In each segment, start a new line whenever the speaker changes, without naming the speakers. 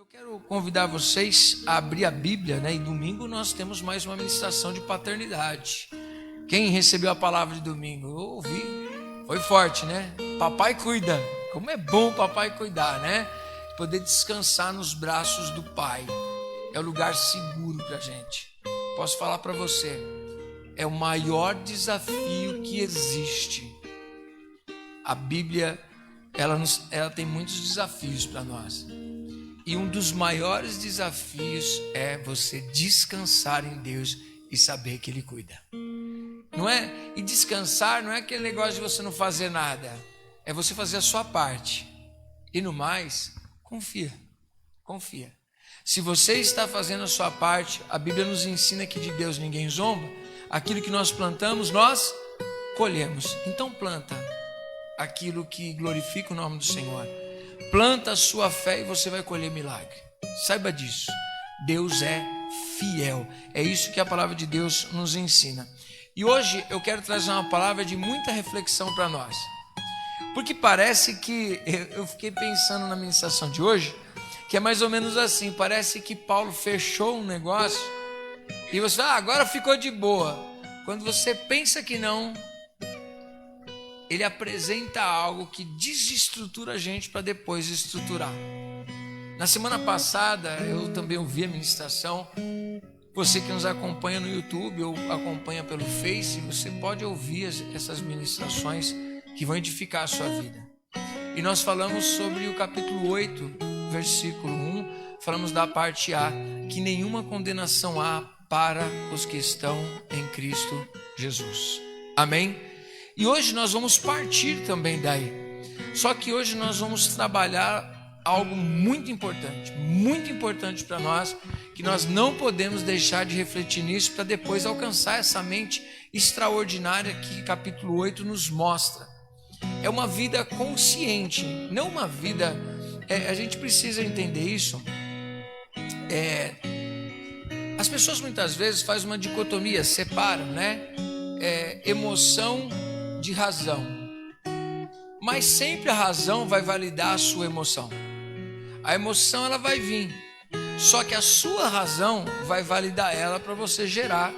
Eu quero convidar vocês a abrir a Bíblia, né? E domingo nós temos mais uma ministração de paternidade. Quem recebeu a palavra de domingo? Eu ouvi, foi forte, né? Papai cuida. Como é bom papai cuidar, né? Poder descansar nos braços do pai. É o lugar seguro para a gente. Posso falar para você, é o maior desafio que existe. A Bíblia, ela tem muitos desafios para nós. E um dos maiores desafios é você descansar em Deus e saber que Ele cuida. Não é? E descansar não é aquele negócio de você não fazer nada. É você fazer a sua parte. E no mais, confia. Confia. Se você está fazendo a sua parte, a Bíblia nos ensina que de Deus ninguém zomba. Aquilo que nós plantamos, nós colhemos. Então planta aquilo que glorifica o nome do Senhor. Planta a sua fé e você vai colher milagre. Saiba disso. Deus é fiel. É isso que a palavra de Deus nos ensina. E hoje eu quero trazer uma palavra de muita reflexão para nós. Porque parece que, eu fiquei pensando na ministração de hoje, que é mais ou menos assim. Parece que Paulo fechou um negócio e você fala, agora ficou de boa. Quando você pensa que não, ele apresenta algo que desestrutura a gente para depois estruturar. Na semana passada, eu também ouvi a ministração. Você que nos acompanha no YouTube ou acompanha pelo Face, você pode ouvir essas ministrações que vão edificar a sua vida. E nós falamos sobre o capítulo 8, versículo 1. Falamos da parte A, que nenhuma condenação há para os que estão em Cristo Jesus. Amém? E hoje nós vamos partir também daí. Só que hoje nós vamos trabalhar algo muito importante para nós, que nós não podemos deixar de refletir nisso para depois alcançar essa mente extraordinária que capítulo 8 nos mostra. É uma vida consciente, não uma vida... a gente precisa entender isso. As pessoas muitas vezes fazem uma dicotomia, separam, né? Emoção de razão, mas sempre a razão vai validar a sua emoção. A emoção ela vai vir, só que a sua razão vai validar ela para você gerar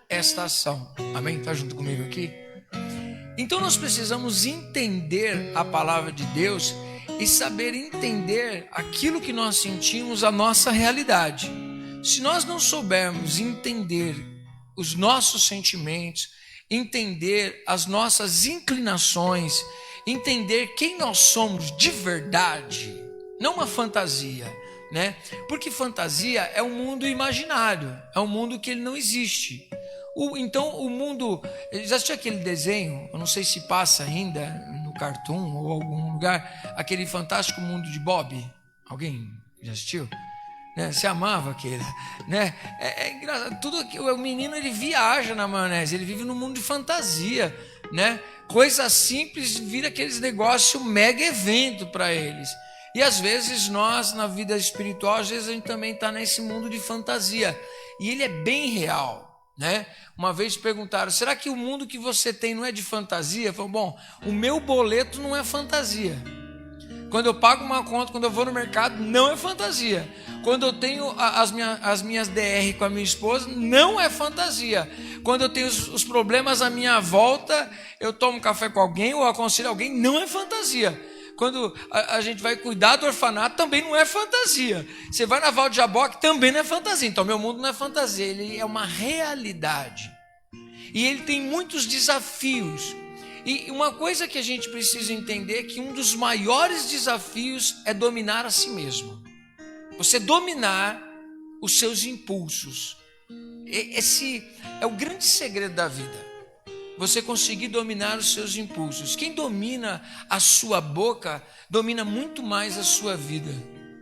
esta ação. Amém? Tá junto comigo aqui? Então nós precisamos entender a palavra de Deus e saber entender aquilo que nós sentimos, a nossa realidade. Se nós não soubermos entender os nossos sentimentos, entender as nossas inclinações, entender quem nós somos de verdade, não uma fantasia, né? Porque fantasia é um mundo imaginário, é um mundo que ele não existe. Então o mundo, já assistiu aquele desenho, eu não sei se passa ainda no Cartoon ou algum lugar, aquele fantástico mundo de Bob? Alguém já assistiu? Né? Se amava aquele, né? É engraçado, tudo que o menino ele viaja na maionese, ele vive num mundo de fantasia, né? Coisa simples vira aqueles negócios mega evento para eles. E às vezes nós na vida espiritual, às vezes a gente também está nesse mundo de fantasia e ele é bem real, né? Uma vez perguntaram, será que o mundo que você tem não é de fantasia? Eu falei, bom, o meu boleto não é fantasia. Quando eu pago uma conta, quando eu vou no mercado, não é fantasia. Quando eu tenho as minhas DR com a minha esposa, não é fantasia. Quando eu tenho os problemas à minha volta, eu tomo café com alguém ou aconselho alguém, não é fantasia. Quando a gente vai cuidar do orfanato, também não é fantasia. Você vai na Val de Jaboque, também não é fantasia. Então, meu mundo não é fantasia, ele é uma realidade. E ele tem muitos desafios. E uma coisa que a gente precisa entender é que um dos maiores desafios é dominar a si mesmo. Você dominar os seus impulsos. Esse é o grande segredo da vida. Você conseguir dominar os seus impulsos. Quem domina a sua boca, domina muito mais a sua vida.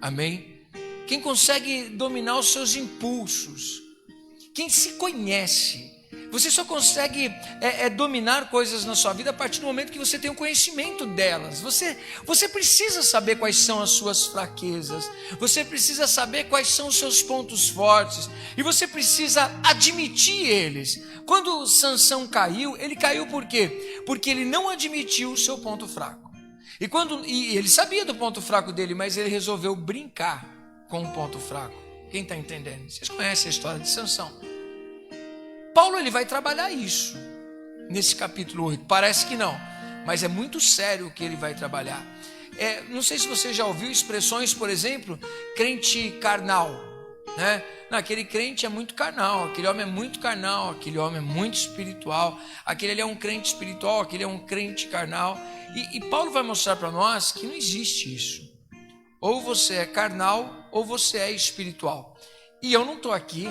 Amém? Quem consegue dominar os seus impulsos. Quem se conhece. Você só consegue dominar coisas na sua vida a partir do momento que você tem o conhecimento delas. Você precisa saber quais são as suas fraquezas. Você precisa saber quais são os seus pontos fortes. E você precisa admitir eles. Quando Sansão caiu, ele caiu por quê? Porque ele não admitiu o seu ponto fraco. E ele sabia do ponto fraco dele, mas ele resolveu brincar. com um ponto fraco. Quem está entendendo? Vocês conhecem a história de Sansão. Paulo ele vai trabalhar isso nesse capítulo 8. Parece que não, mas é muito sério o que ele vai trabalhar. Não sei se você já ouviu expressões, por exemplo, crente carnal, né? Não, aquele crente é muito carnal, aquele homem é muito carnal, aquele homem é muito espiritual, aquele ali é um crente espiritual, aquele é um crente carnal. E Paulo vai mostrar para nós que não existe isso. Ou você é carnal ou você é espiritual. E eu não estou aqui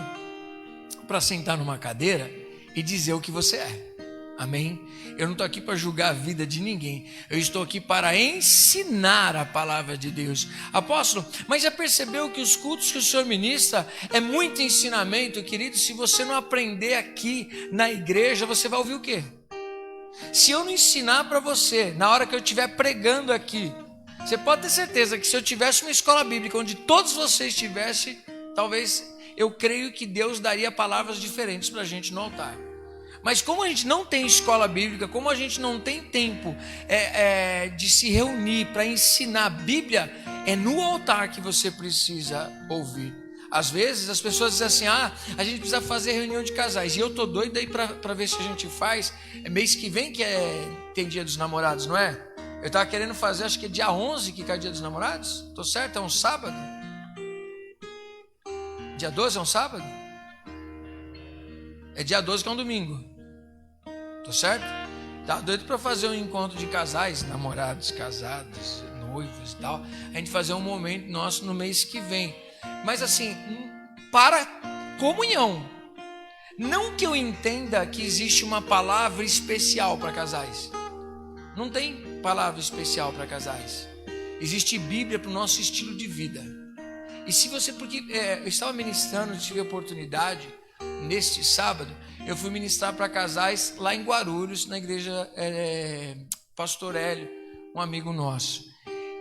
para sentar numa cadeira e dizer o que você é. Amém? Eu não estou aqui para julgar a vida de ninguém. Eu estou aqui para ensinar a palavra de Deus. Apóstolo, mas já percebeu que os cultos que o senhor ministra é muito ensinamento, querido? Se você não aprender aqui na igreja, você vai ouvir o quê? Se eu não ensinar para você, na hora que eu estiver pregando aqui, você pode ter certeza que se eu tivesse uma escola bíblica onde todos vocês estivessem, talvez eu creio que Deus daria palavras diferentes para a gente no altar. Mas como a gente não tem escola bíblica, como a gente não tem tempo de se reunir para ensinar a Bíblia, é no altar que você precisa ouvir. Às vezes as pessoas dizem assim, a gente precisa fazer reunião de casais. E eu tô doido aí para ver se a gente faz. É mês que vem que tem dia dos namorados, não é? Eu estava querendo fazer, acho que é dia 11 que cai dia dos namorados. Tô certo? É um sábado? Dia 12 é um sábado? É dia 12 que é um domingo. Tô certo? Tá doido para fazer um encontro de casais, namorados, casados, noivos e tal. A gente fazer um momento nosso no mês que vem. Mas assim, para comunhão. Não que eu entenda que existe uma palavra especial para casais. Não tem palavra especial para casais. Existe Bíblia para o nosso estilo de vida. E se você, porque eu estava ministrando, tive a oportunidade, neste sábado, eu fui ministrar para casais lá em Guarulhos, na igreja Pastor Hélio, um amigo nosso.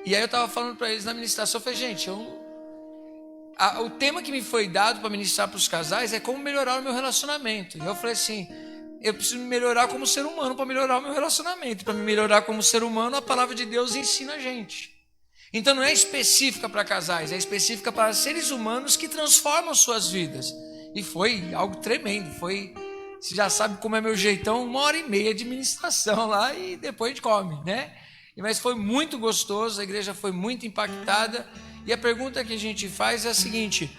E aí eu estava falando para eles na ministração, eu falei, gente, o tema que me foi dado para ministrar para os casais é como melhorar o meu relacionamento. E eu falei assim, eu preciso me melhorar como ser humano para melhorar o meu relacionamento. Para me melhorar como ser humano, a palavra de Deus ensina a gente. Então não é específica para casais, é específica para seres humanos que transformam suas vidas. E foi algo tremendo, você já sabe como é meu jeitão, 1h30 de ministração lá e depois a gente come, né? Mas foi muito gostoso, a igreja foi muito impactada. E a pergunta que a gente faz é a seguinte,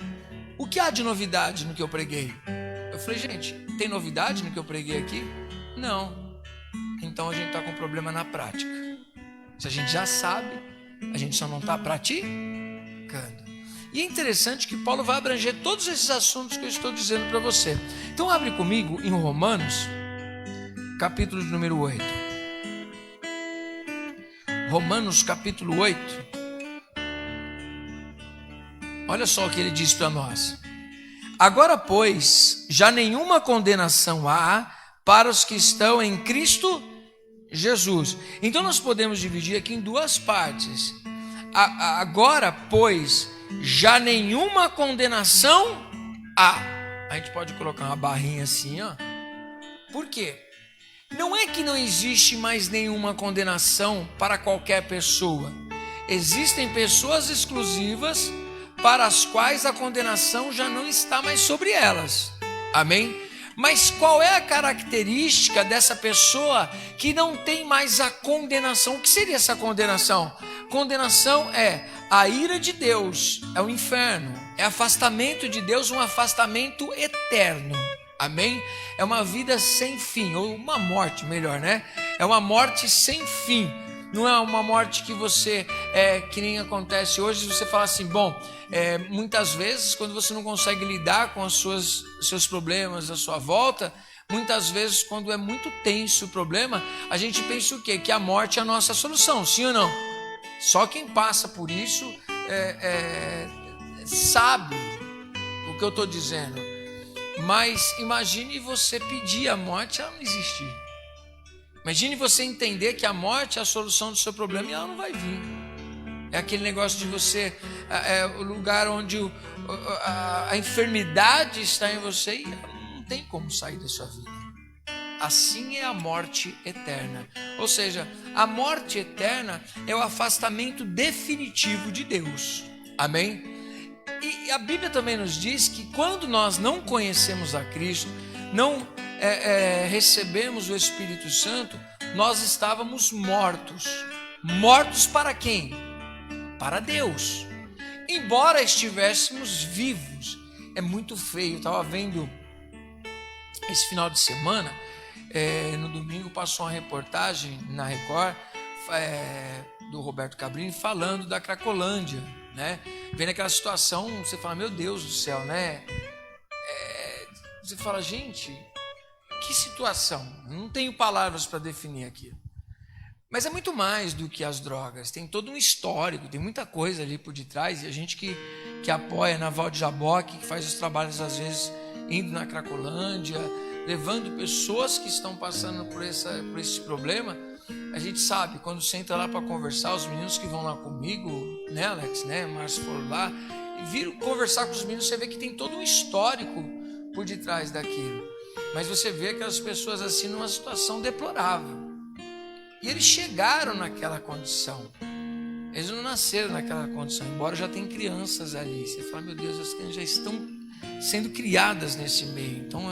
o que há de novidade no que eu preguei? Eu falei, gente, tem novidade no que eu preguei aqui? Não. Então a gente está com um problema na prática. Se a gente já sabe, a gente só não está praticando. E é interessante que Paulo vai abranger todos esses assuntos que eu estou dizendo para você. Então abre comigo em Romanos, capítulo de número 8. Romanos, capítulo 8. Olha só o que ele diz para nós. Agora, pois, já nenhuma condenação há para os que estão em Cristo Jesus. Então nós podemos dividir aqui em duas partes. Agora, pois, já nenhuma condenação há. A gente pode colocar uma barrinha assim, ó. Por quê? Não é que não existe mais nenhuma condenação para qualquer pessoa. Existem pessoas exclusivas para as quais a condenação já não está mais sobre elas. Amém? Mas qual é a característica dessa pessoa que não tem mais a condenação? O que seria essa condenação? Condenação é a ira de Deus, é o inferno, é afastamento de Deus, um afastamento eterno. Amém? É uma vida sem fim, ou uma morte, melhor, né? É uma morte sem fim. Não é uma morte que você, que nem acontece hoje, você fala assim, bom, muitas vezes quando você não consegue lidar com os seus problemas à sua volta, muitas vezes quando é muito tenso o problema, a gente pensa o quê? Que a morte é a nossa solução, sim ou não? Só quem passa por isso sabe o que eu estou dizendo. Mas imagine você pedir a morte e ela não existir. Imagine você entender que a morte é a solução do seu problema e ela não vai vir. É aquele negócio de você, o lugar onde a enfermidade está em você e ela não tem como sair da sua vida. Assim é a morte eterna. Ou seja, a morte eterna é o afastamento definitivo de Deus. Amém? a Bíblia também nos diz que quando nós não conhecemos a Cristo, não recebemos o Espírito Santo, nós estávamos mortos. Mortos para quem? Para Deus. Embora estivéssemos vivos. É muito feio. Eu estava vendo esse final de semana, no domingo passou uma reportagem na Record, do Roberto Cabrini, falando da Cracolândia, né? Vendo aquela situação, você fala, meu Deus do céu, né? Você fala, gente, que situação. Não tenho palavras para definir aquilo. Mas é muito mais do que as drogas. Tem todo um histórico, tem muita coisa ali por detrás. E a gente que apoia na Val de Jaboque, que faz os trabalhos às vezes indo na Cracolândia, levando pessoas que estão passando por esse problema, a gente sabe, quando você entra lá para conversar, os meninos que vão lá comigo, né, Alex, né, Márcio foram lá, e viram conversar com os meninos, você vê que tem todo um histórico por detrás daquilo. Mas você vê aquelas pessoas assim numa situação deplorável. E eles chegaram naquela condição. Eles não nasceram naquela condição, embora já tenham crianças ali. Você fala, meu Deus, as crianças já estão sendo criadas nesse meio. Então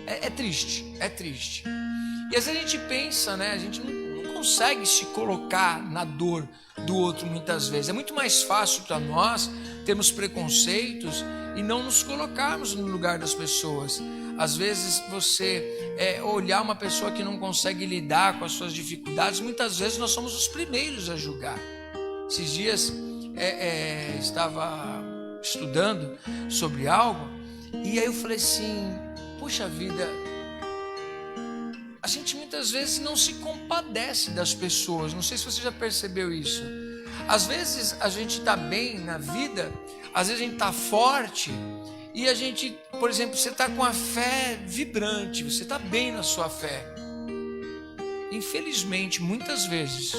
é triste, é triste. E às vezes a gente pensa, né? A gente não consegue se colocar na dor do outro muitas vezes. É muito mais fácil para nós termos preconceitos e não nos colocarmos no lugar das pessoas. Às vezes você olhar uma pessoa que não consegue lidar com as suas dificuldades, muitas vezes nós somos os primeiros a julgar. Esses dias estava estudando sobre algo e aí eu falei assim, puxa vida, a gente muitas vezes não se compadece das pessoas. Não sei se você já percebeu isso. Às vezes a gente está bem na vida, às vezes a gente está forte e a gente, por exemplo, você está com a fé vibrante, você está bem na sua fé. Infelizmente, muitas vezes,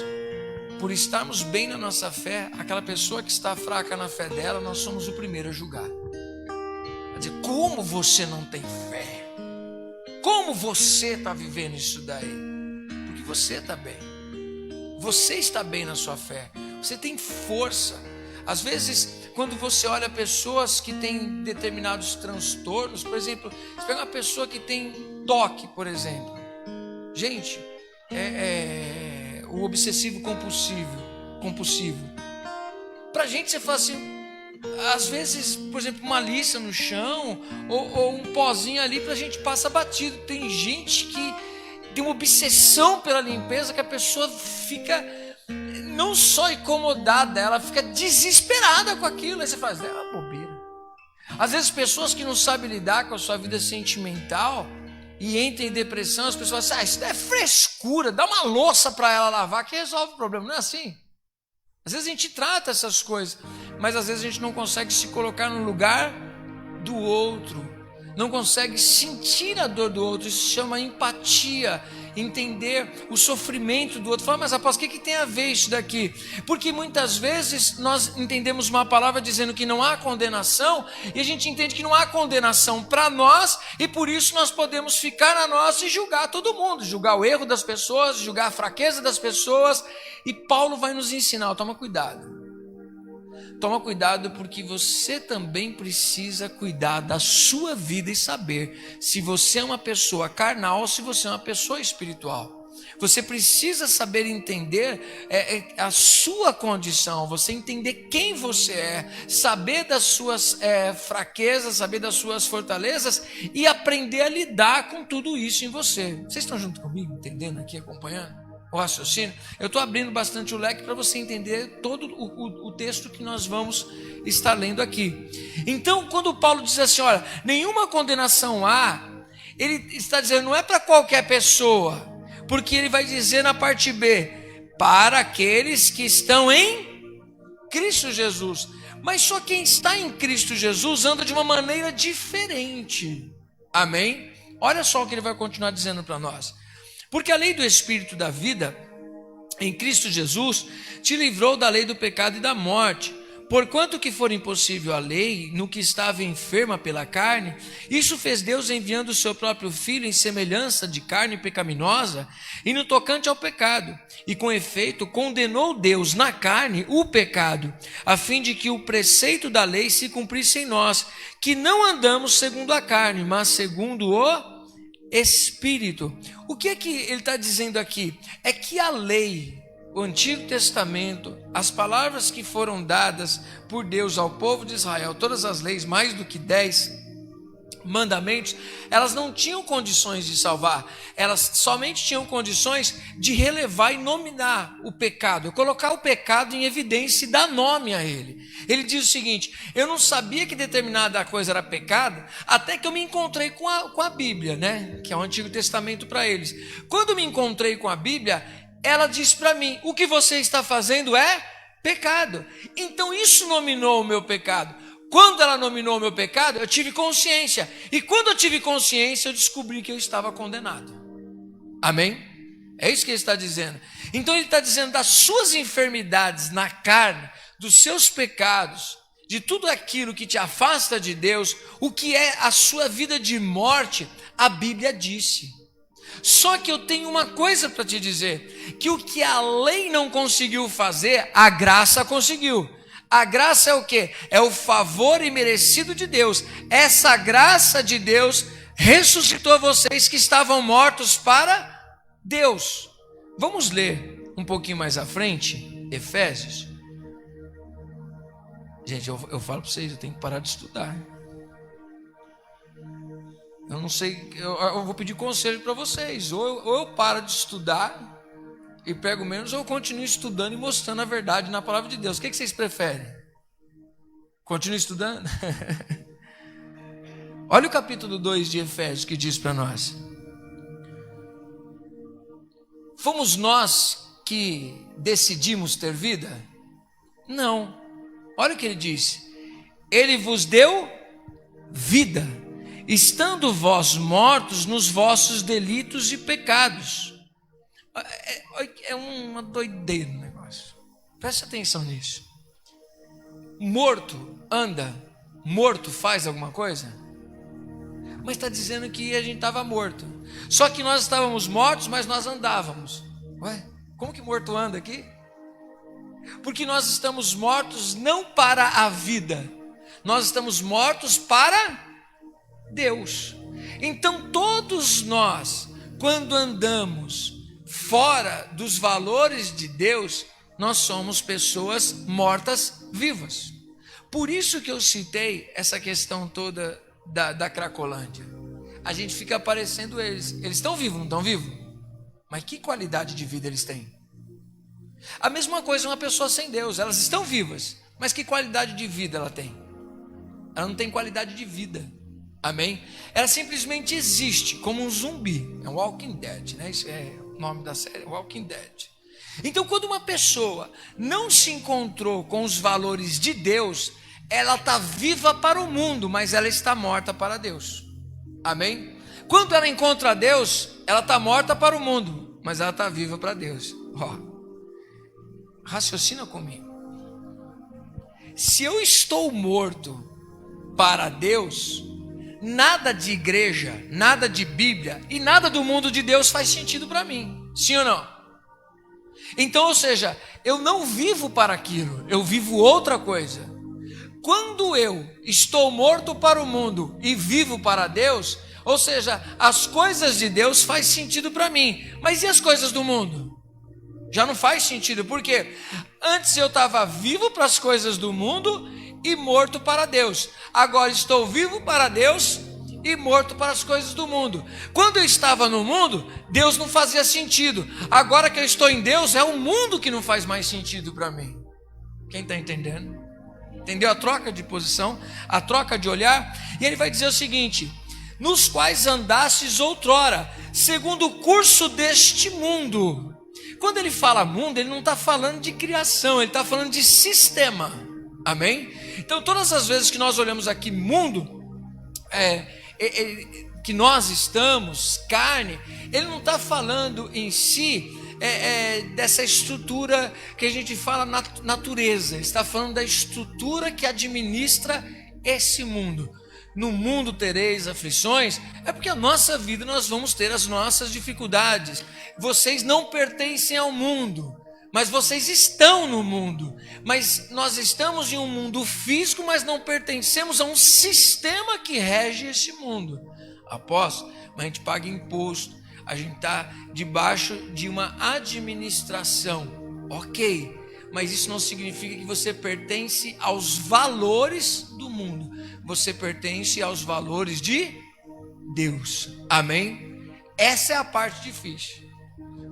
por estarmos bem na nossa fé, aquela pessoa que está fraca na fé dela, nós somos o primeiro a julgar. A dizer, como você não tem fé? Como você está vivendo isso daí? Porque você está bem. Você está bem na sua fé. Você tem força. Às vezes, quando você olha pessoas que têm determinados transtornos, por exemplo, você pega uma pessoa que tem toque, por exemplo. Gente, o obsessivo compulsivo. Pra gente, você fala assim, às vezes, por exemplo, uma lixa no chão ou um pozinho ali, pra gente passa batido. Tem gente que tem uma obsessão pela limpeza que a pessoa fica não só incomodada, ela fica desesperada com aquilo. Aí você faz, é uma bobeira. Às vezes pessoas que não sabem lidar com a sua vida sentimental e entram em depressão, as pessoas falam assim, isso é frescura, dá uma louça para ela lavar que resolve o problema. Não é assim. Às vezes a gente trata essas coisas, mas às vezes a gente não consegue se colocar no lugar do outro, não consegue sentir a dor do outro. Isso se chama empatia, entender o sofrimento do outro. Fala, mas apóstolo, o que tem a ver isso daqui? Porque muitas vezes nós entendemos uma palavra dizendo que não há condenação, e a gente entende que não há condenação para nós, e por isso nós podemos ficar na nossa e julgar todo mundo, julgar o erro das pessoas, julgar a fraqueza das pessoas. E Paulo vai nos ensinar, toma cuidado. Toma cuidado, porque você também precisa cuidar da sua vida e saber se você é uma pessoa carnal ou se você é uma pessoa espiritual. Você precisa saber entender a sua condição, você entender quem você é, saber das suas fraquezas, saber das suas fortalezas e aprender a lidar com tudo isso em você. Vocês estão junto comigo, entendendo aqui, acompanhando o raciocínio? Eu estou abrindo bastante o leque para você entender todo o texto que nós vamos estar lendo aqui. Então, quando Paulo diz assim, olha, nenhuma condenação há, ele está dizendo, não é para qualquer pessoa, porque ele vai dizer na parte B, para aqueles que estão em Cristo Jesus. Mas só quem está em Cristo Jesus anda de uma maneira diferente. Amém? Olha só o que ele vai continuar dizendo para nós. Porque a lei do Espírito da vida, em Cristo Jesus, te livrou da lei do pecado e da morte. Porquanto que for impossível a lei, no que estava enferma pela carne, isso fez Deus enviando o seu próprio Filho em semelhança de carne pecaminosa, e no tocante ao pecado. E com efeito, condenou Deus na carne o pecado, a fim de que o preceito da lei se cumprisse em nós, que não andamos segundo a carne, mas segundo o Espírito. O que é que ele está dizendo aqui? É que a lei, o Antigo Testamento, as palavras que foram dadas por Deus ao povo de Israel, todas as leis, mais do que 10 mandamentos, elas não tinham condições de salvar, elas somente tinham condições de relevar e nominar o pecado, colocar o pecado em evidência e dar nome a ele. Ele diz o seguinte: eu não sabia que determinada coisa era pecado, até que eu me encontrei com a Bíblia, né? Que é o Antigo Testamento para eles. Quando me encontrei com a Bíblia, ela diz para mim: o que você está fazendo é pecado. Então isso nominou o meu pecado. Quando ela nominou o meu pecado, eu tive consciência. E quando eu tive consciência, eu descobri que eu estava condenado. Amém? É isso que ele está dizendo. Então ele está dizendo das suas enfermidades na carne, dos seus pecados, de tudo aquilo que te afasta de Deus, o que é a sua vida de morte, a Bíblia disse. Só que eu tenho uma coisa para te dizer, que o que a lei não conseguiu fazer, a graça conseguiu. A graça é o quê? É o favor imerecido de Deus. Essa graça de Deus ressuscitou vocês que estavam mortos para Deus. Vamos ler um pouquinho mais à frente, Efésios. Gente, eu falo para vocês, eu tenho que parar de estudar. Eu não sei, eu vou pedir conselho para vocês. Ou eu paro de estudar e pego menos, ou eu continuo estudando e mostrando a verdade na palavra de Deus. O que vocês preferem? Continue estudando? Olha o capítulo 2 de Efésios que diz para nós: fomos nós que decidimos ter vida? Não. Olha o que ele diz: ele vos deu vida, estando vós mortos nos vossos delitos e pecados. É uma doideira o negócio. Preste atenção nisso. Morto anda, morto faz alguma coisa? Mas está dizendo que a gente estava morto. Só que nós estávamos mortos, mas nós andávamos. Ué, como que morto anda aqui? Porque nós estamos mortos não para a vida, nós estamos mortos para Deus. Então todos nós, quando andamos fora dos valores de Deus, nós somos pessoas mortas vivas. Por isso que eu citei essa questão toda da Cracolândia. A gente fica aparecendo eles estão vivos, não estão vivos? Mas que qualidade de vida eles têm? A mesma coisa uma pessoa sem Deus, elas estão vivas, mas que qualidade de vida ela tem? Ela não tem qualidade de vida. Amém? Ela simplesmente existe como um zumbi. É um Walking Dead, né? Isso é o nome da série, Walking Dead. Então, quando uma pessoa não se encontrou com os valores de Deus, ela está viva para o mundo, mas ela está morta para Deus. Amém? Quando ela encontra Deus, ela está morta para o mundo, mas ela está viva para Deus. Raciocina comigo. Se eu estou morto para Deus, nada de igreja, nada de Bíblia e nada do mundo de Deus faz sentido para mim. Sim ou não? Então, ou seja, eu não vivo para aquilo, eu vivo outra coisa. Quando eu estou morto para o mundo e vivo para Deus, ou seja, as coisas de Deus faz sentido para mim. Mas e as coisas do mundo? Já não faz sentido, porque antes eu estava vivo para as coisas do mundo e morto para Deus. Agora estou vivo para Deus e morto para as coisas do mundo. Quando eu estava no mundo, Deus não fazia sentido. Agora que eu estou em Deus, é o mundo que não faz mais sentido para mim. Quem está entendendo? Entendeu a troca de posição, a troca de olhar? E ele vai dizer o seguinte: nos quais andastes outrora, segundo o curso deste mundo. Quando ele fala mundo, ele não está falando de criação, ele está falando de sistema. Amém? Então todas as vezes que nós olhamos aqui mundo, que nós estamos, carne, ele não está falando em si dessa estrutura que a gente fala natureza. Ele está falando da estrutura que administra esse mundo. No mundo tereis aflições, é porque a nossa vida nós vamos ter as nossas dificuldades. Vocês não pertencem ao mundo, mas vocês estão no mundo. Mas nós estamos em um mundo físico, mas não pertencemos a um sistema que rege esse mundo. Apóstolo, mas a gente paga imposto, a gente está debaixo de uma administração. Ok, mas isso não significa que você pertence aos valores do mundo. Você pertence aos valores de Deus. Amém? Essa é a parte difícil.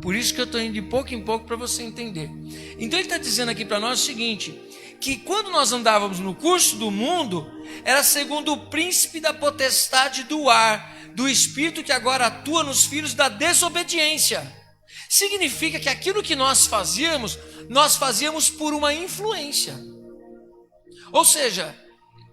Por isso que eu estou indo de pouco em pouco para você entender. Então ele está dizendo aqui para nós o seguinte, que quando nós andávamos no curso do mundo, era segundo o príncipe da potestade do ar, do espírito que agora atua nos filhos da desobediência. Significa que aquilo que nós fazíamos por uma influência. Ou seja,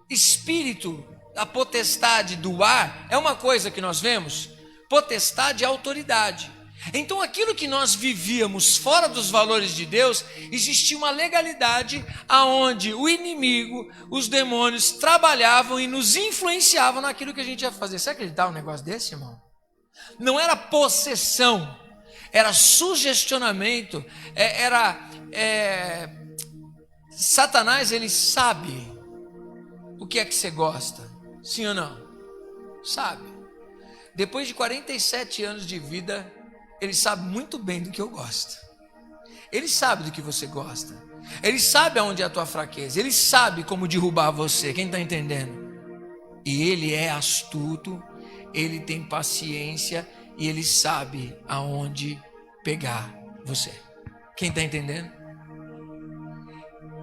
espírito, a potestade do ar, é uma coisa que nós vemos, potestade é autoridade. Então aquilo que nós vivíamos fora dos valores de Deus, existia uma legalidade aonde o inimigo, os demônios trabalhavam e nos influenciavam naquilo que a gente ia fazer. Você acreditava num negócio desse, irmão? Não era possessão, era sugestionamento, Satanás, ele sabe o que é que você gosta, sim ou não? Sabe. Depois de 47 anos de vida, ele sabe muito bem do que eu gosto. Ele sabe do que você gosta. Ele sabe aonde é a tua fraqueza. Ele sabe como derrubar você. Quem está entendendo? E ele é astuto, ele tem paciência e ele sabe aonde pegar você. Quem está entendendo?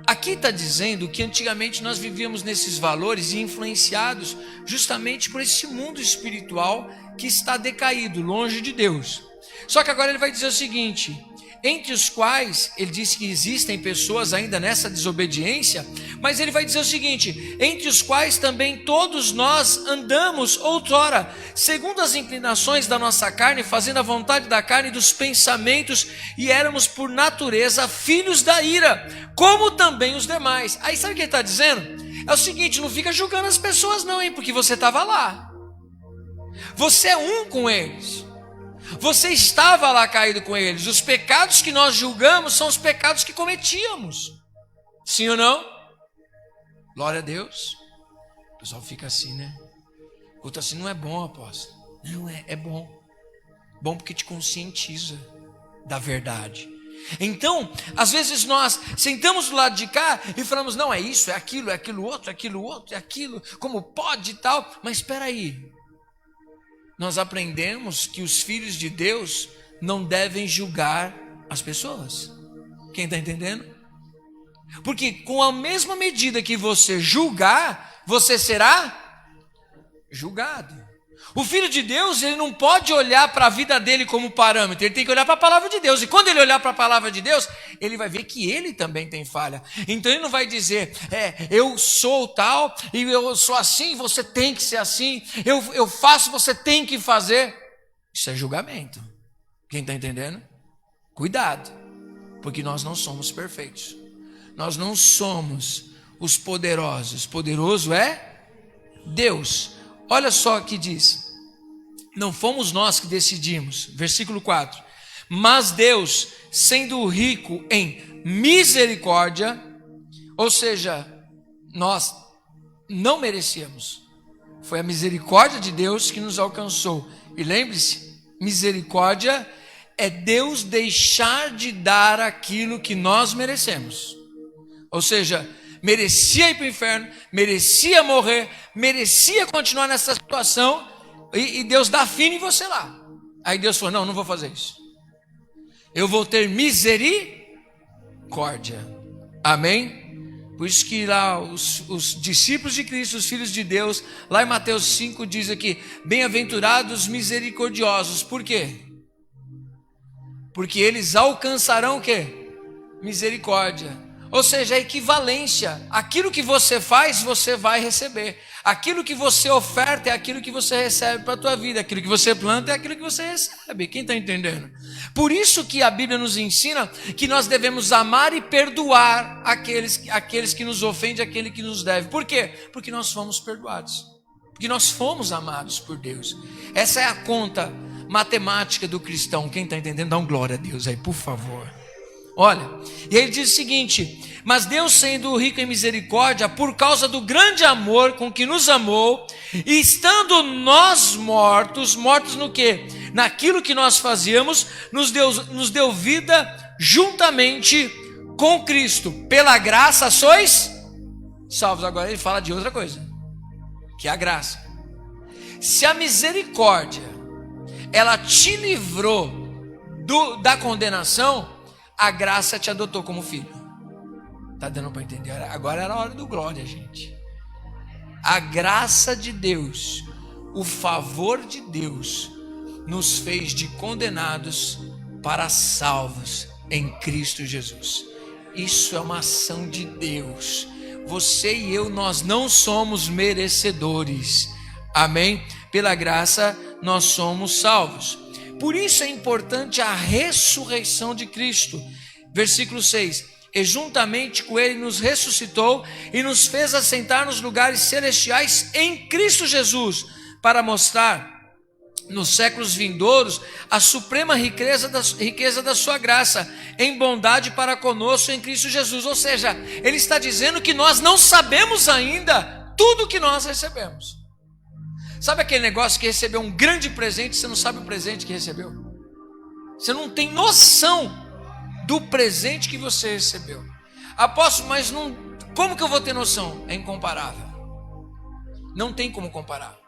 Aqui está dizendo que antigamente nós vivíamos nesses valores e influenciados justamente por esse mundo espiritual que está decaído, longe de Deus. Só que agora ele vai dizer o seguinte, entre os quais, ele diz que existem pessoas ainda nessa desobediência, mas ele vai dizer o seguinte, entre os quais também todos nós andamos outrora, segundo as inclinações da nossa carne, fazendo a vontade da carne e dos pensamentos, e éramos por natureza filhos da ira, como também os demais. Aí sabe o que ele está dizendo? É o seguinte, não fica julgando as pessoas não, hein, porque você estava lá. Você é um com eles. Você estava lá caído com eles. Os pecados que nós julgamos são os pecados que cometíamos. Sim ou não? Glória a Deus. O pessoal fica assim, né? Outro assim, não é bom, apóstolo. Não, é bom. Bom porque te conscientiza da verdade. Então, às vezes nós sentamos do lado de cá e falamos, não, é isso, é aquilo outro, é aquilo, como pode e tal. Mas espera aí. Nós aprendemos que os filhos de Deus não devem julgar as pessoas. Quem está entendendo? Porque com a mesma medida que você julgar, você será julgado. O filho de Deus, ele não pode olhar para a vida dele como parâmetro, ele tem que olhar para a palavra de Deus. E quando ele olhar para a palavra de Deus, ele vai ver que ele também tem falha. Então ele não vai dizer, eu sou tal, e eu sou assim, você tem que ser assim, eu faço, você tem que fazer. Isso é julgamento. Quem está entendendo? Cuidado, porque nós não somos perfeitos. Nós não somos os poderosos. Poderoso é Deus. Olha só o que diz. Não fomos nós que decidimos. Versículo 4. Mas Deus, sendo rico em misericórdia, ou seja, nós não merecíamos. Foi a misericórdia de Deus que nos alcançou. E lembre-se, misericórdia é Deus deixar de dar aquilo que nós merecemos. Ou seja, merecia ir para o inferno, merecia morrer, merecia continuar nessa situação, e Deus dá fim em você lá. Aí Deus falou, não vou fazer isso. Eu vou ter misericórdia. Amém? Por isso que lá os discípulos de Cristo, os filhos de Deus, lá em Mateus 5 diz aqui, bem-aventurados misericordiosos. Por quê? Porque eles alcançarão o quê? Misericórdia. Ou seja, a equivalência. Aquilo que você faz, você vai receber. Aquilo que você oferta é aquilo que você recebe para a tua vida. Aquilo que você planta é aquilo que você recebe. Quem está entendendo? Por isso que a Bíblia nos ensina que nós devemos amar e perdoar aqueles que nos ofendem, aquele que nos deve. Por quê? Porque nós fomos perdoados. Porque nós fomos amados por Deus. Essa é a conta matemática do cristão. Quem está entendendo? Dá um glória a Deus aí, por favor. Olha, e ele diz o seguinte: mas Deus, sendo rico em misericórdia, por causa do grande amor com que nos amou, e estando nós mortos no quê? Naquilo que nós fazíamos, nos deu vida juntamente com Cristo. Pela graça sois salvos. Agora ele fala de outra coisa, que é a graça. Se a misericórdia ela te livrou da condenação, a graça te adotou como filho. Tá dando para entender? Agora era a hora do glória, gente. A graça de Deus, o favor de Deus, nos fez de condenados para salvos em Cristo Jesus. Isso é uma ação de Deus. Você e eu, nós não somos merecedores. Amém? Pela graça nós somos salvos. Por isso é importante a ressurreição de Cristo. Versículo 6. E juntamente com ele nos ressuscitou e nos fez assentar nos lugares celestiais em Cristo Jesus, para mostrar nos séculos vindouros a suprema riqueza da sua graça, em bondade para conosco em Cristo Jesus. Ou seja, ele está dizendo que nós não sabemos ainda tudo que nós recebemos. Sabe aquele negócio que recebeu um grande presente, você não sabe o presente que recebeu? Você não tem noção do presente que você recebeu. Apóstolo, mas não, como que eu vou ter noção? É incomparável. Não tem como comparar.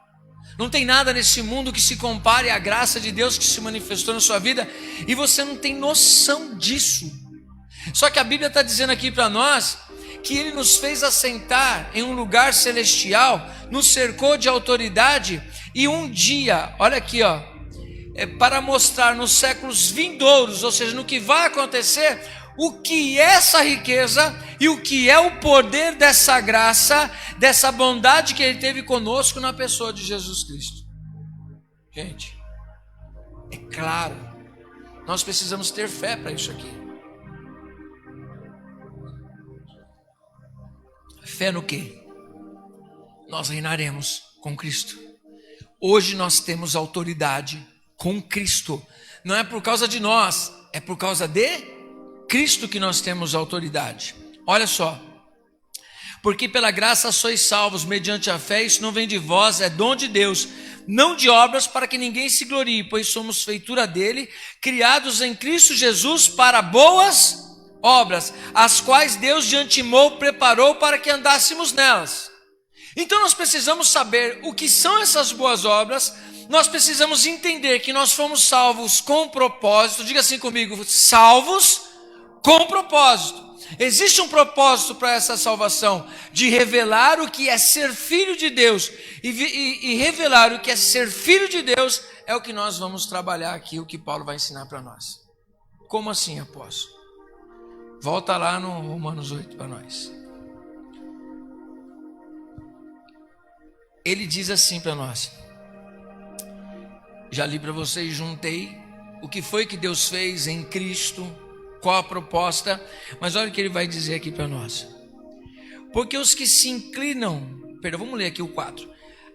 Não tem nada nesse mundo que se compare à graça de Deus que se manifestou na sua vida, e você não tem noção disso. Só que a Bíblia está dizendo aqui para nós que ele nos fez assentar em um lugar celestial, nos cercou de autoridade, e um dia, olha aqui, ó, para mostrar nos séculos vindouros, ou seja, no que vai acontecer, o que é essa riqueza e o que é o poder dessa graça, dessa bondade que ele teve conosco na pessoa de Jesus Cristo. Gente, é claro, nós precisamos ter fé para isso aqui. Fé no quê? Nós reinaremos com Cristo. Hoje nós temos autoridade com Cristo. Não é por causa de nós, é por causa de Cristo que nós temos autoridade. Olha só. Porque pela graça sois salvos mediante a fé, isso não vem de vós, é dom de Deus, não de obras para que ninguém se glorie, pois somos feitura dele, criados em Cristo Jesus para boas obras, as quais Deus de antemão preparou para que andássemos nelas. Então nós precisamos saber o que são essas boas obras. Nós precisamos entender que nós fomos salvos com propósito. Diga assim comigo: salvos com propósito. Existe um propósito para essa salvação, de revelar o que é ser filho de Deus, e revelar o que é ser filho de Deus é o que nós vamos trabalhar aqui, o que Paulo vai ensinar para nós. Como assim, apóstolo? Volta lá no Romanos 8 para nós. Ele diz assim para nós. Já li para vocês, juntei o que foi que Deus fez em Cristo, qual a proposta, mas olha o que ele vai dizer aqui para nós. Porque os que se inclinam, vamos ler aqui o 4.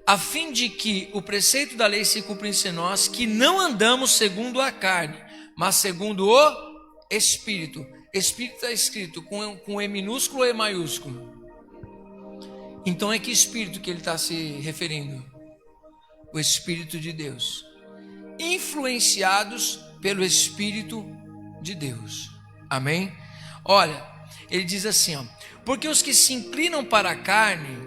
A fim de que o preceito da lei se cumpra em nós, que não andamos segundo a carne, mas segundo o Espírito. Espírito está escrito com E minúsculo ou E maiúsculo? Então é que espírito que ele está se referindo? O Espírito de Deus. Influenciados pelo Espírito de Deus. Amém? Olha, ele diz assim, ó, porque os que se inclinam para a carne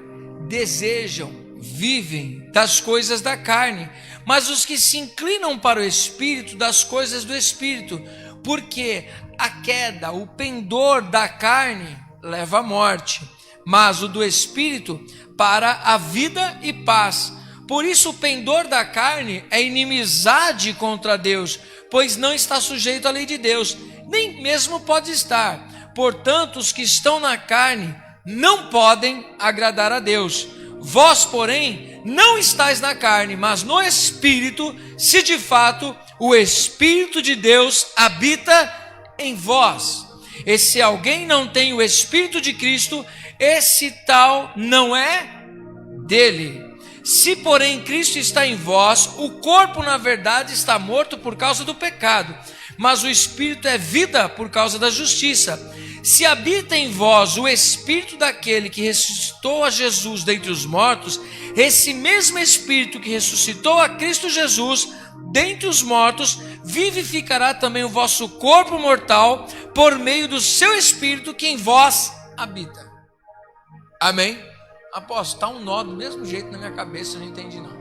desejam, vivem das coisas da carne, mas os que se inclinam para o Espírito, das coisas do Espírito, porque a queda, o pendor da carne leva à morte, mas o do Espírito para a vida e paz. Por isso o pendor da carne é inimizade contra Deus, pois não está sujeito à lei de Deus, nem mesmo pode estar, Portanto, os que estão na carne não podem agradar a Deus. Vós, porém, não estáis na carne, mas no Espírito, se de fato o Espírito de Deus habita em vós. E se alguém não tem o Espírito de Cristo, esse tal não é dele. Se, porém, Cristo está em vós, o corpo, na verdade, está morto por causa do pecado, mas o Espírito é vida por causa da justiça. Se habita em vós o Espírito daquele que ressuscitou a Jesus dentre os mortos, esse mesmo Espírito que ressuscitou a Cristo Jesus dentre os mortos, vivificará também o vosso corpo mortal por meio do seu Espírito que em vós habita. Amém? Apóstolo, está um nó do mesmo jeito na minha cabeça, eu não entendi não.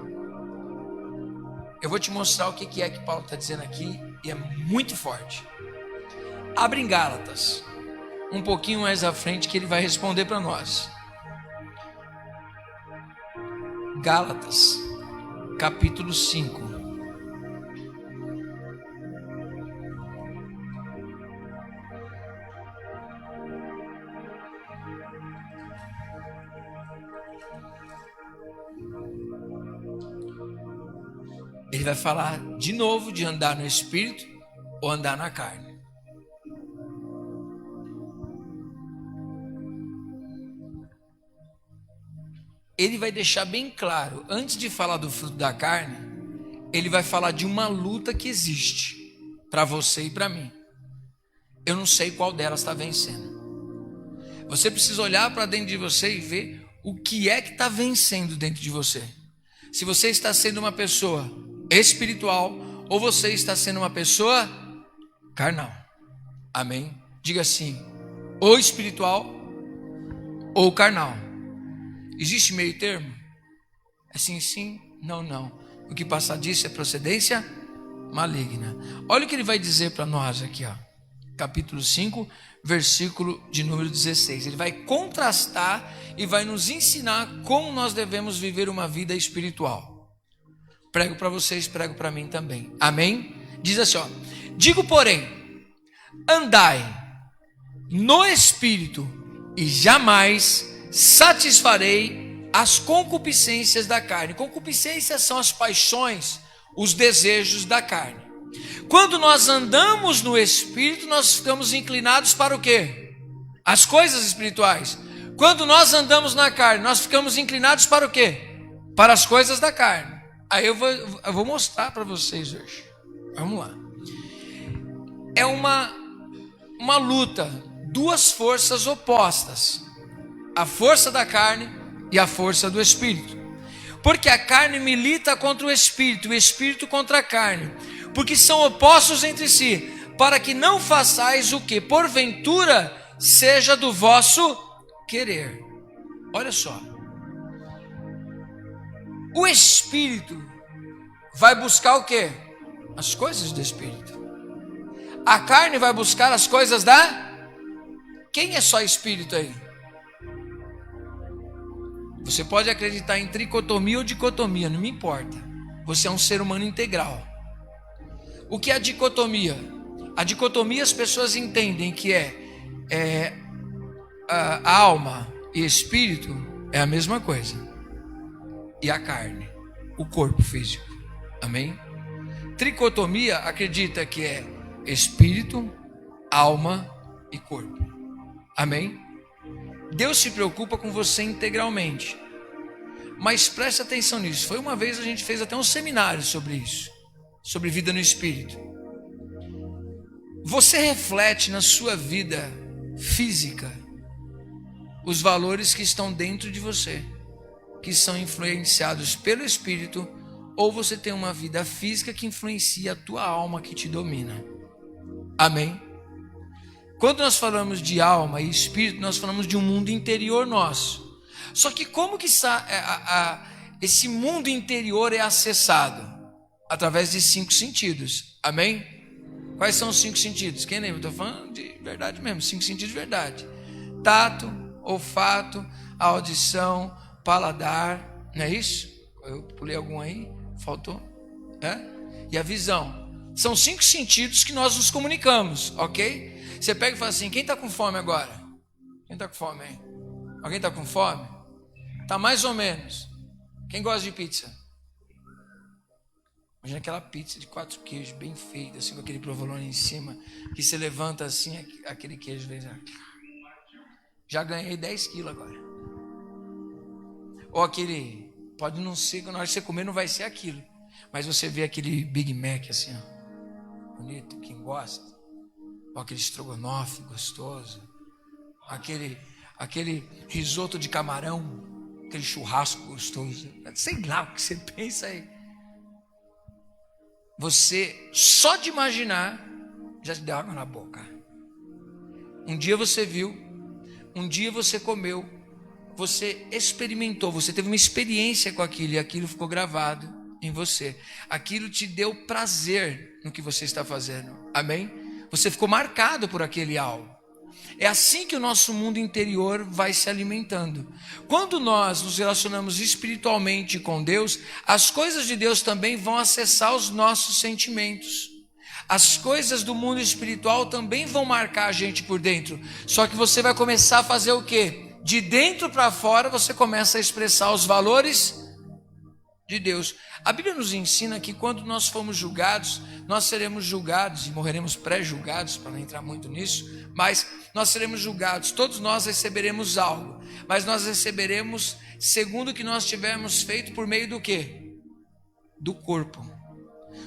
Eu vou te mostrar o que é que Paulo está dizendo aqui, e é muito forte. Abre em Gálatas, um pouquinho mais à frente, que ele vai responder para nós. Gálatas, capítulo 5. Ele vai falar de novo de andar no Espírito ou andar na carne. Ele vai deixar bem claro, antes de falar do fruto da carne, ele vai falar de uma luta que existe para você e para mim. Eu não sei qual delas está vencendo. Você precisa olhar para dentro de você e ver o que é que está vencendo dentro de você. Se você está sendo uma pessoa espiritual ou você está sendo uma pessoa carnal. Amém? Diga assim, ou espiritual ou carnal. Existe meio termo? É sim, sim, não, não. O que passa disso é procedência maligna. Olha o que ele vai dizer para nós aqui, ó. Capítulo 5, versículo de número 16. Ele vai contrastar e vai nos ensinar como nós devemos viver uma vida espiritual. Prego para vocês, prego para mim também. Amém? Diz assim, ó. Digo, porém, andai no Espírito e jamais satisfarei as concupiscências da carne. Concupiscências são as paixões, os desejos da carne. Quando nós andamos no Espírito, nós ficamos inclinados para o quê? As coisas espirituais. Quando nós andamos na carne, nós ficamos inclinados para o quê? Para as coisas da carne. Aí eu vou mostrar para vocês hoje. Vamos lá. É uma luta, duas forças opostas. A força da carne e a força do Espírito. Porque a carne milita contra o Espírito contra a carne. Porque são opostos entre si, para que não façais o que porventura seja do vosso querer. Olha só. O Espírito vai buscar o quê? As coisas do Espírito. A carne vai buscar as coisas da... Quem é só Espírito aí? Você pode acreditar em tricotomia ou dicotomia, não me importa. Você é um ser humano integral. O que é a dicotomia? A dicotomia as pessoas entendem que a alma e espírito é a mesma coisa. E a carne, o corpo físico. Amém? Tricotomia acredita que é espírito, alma e corpo. Amém? Deus se preocupa com você integralmente. Mas preste atenção nisso. Foi uma vez a gente fez até um seminário sobre isso. Sobre vida no Espírito. Você reflete na sua vida física os valores que estão dentro de você, que são influenciados pelo Espírito, ou você tem uma vida física que influencia a tua alma, que te domina. Amém? Quando nós falamos de alma e espírito, nós falamos de um mundo interior nosso. Só que como que esse mundo interior é acessado? Através de 5 sentidos. Amém? Quais são os 5 sentidos? Quem lembra? Estou falando de verdade mesmo. 5 sentidos de verdade. Tato, olfato, audição, paladar. Não é isso? Eu pulei algum aí? Faltou? E a visão. São 5 sentidos que nós nos comunicamos, ok? Você pega e fala assim, quem está com fome agora? Quem está com fome, hein? Alguém está com fome? Está mais ou menos. Quem gosta de pizza? Imagina aquela pizza de 4 queijos, bem feita, assim, com aquele provolone em cima, que você levanta assim, aquele queijo vem. Já ganhei 10 quilos agora. Ou aquele, pode não ser, na hora que você comer não vai ser aquilo, mas você vê aquele Big Mac assim, ó, bonito, quem gosta. Ou aquele estrogonofe gostoso. Aquele risoto de camarão, aquele churrasco gostoso. Sei lá o que você pensa aí. Você, só de imaginar, já te deu água na boca. Um dia você viu, um dia você comeu, você experimentou, você teve uma experiência com aquilo e aquilo ficou gravado em você. Aquilo te deu prazer no que você está fazendo. Amém? Você ficou marcado por aquele algo. É assim que o nosso mundo interior vai se alimentando. Quando nós nos relacionamos espiritualmente com Deus, as coisas de Deus também vão acessar os nossos sentimentos. As coisas do mundo espiritual também vão marcar a gente por dentro. Só que você vai começar a fazer o quê? De dentro para fora você começa a expressar os valores de Deus. A Bíblia nos ensina que quando nós formos julgados, nós seremos julgados e morreremos pré-julgados, para não entrar muito nisso, mas nós seremos julgados, todos nós receberemos algo, mas nós receberemos segundo o que nós tivermos feito por meio do quê? Do corpo.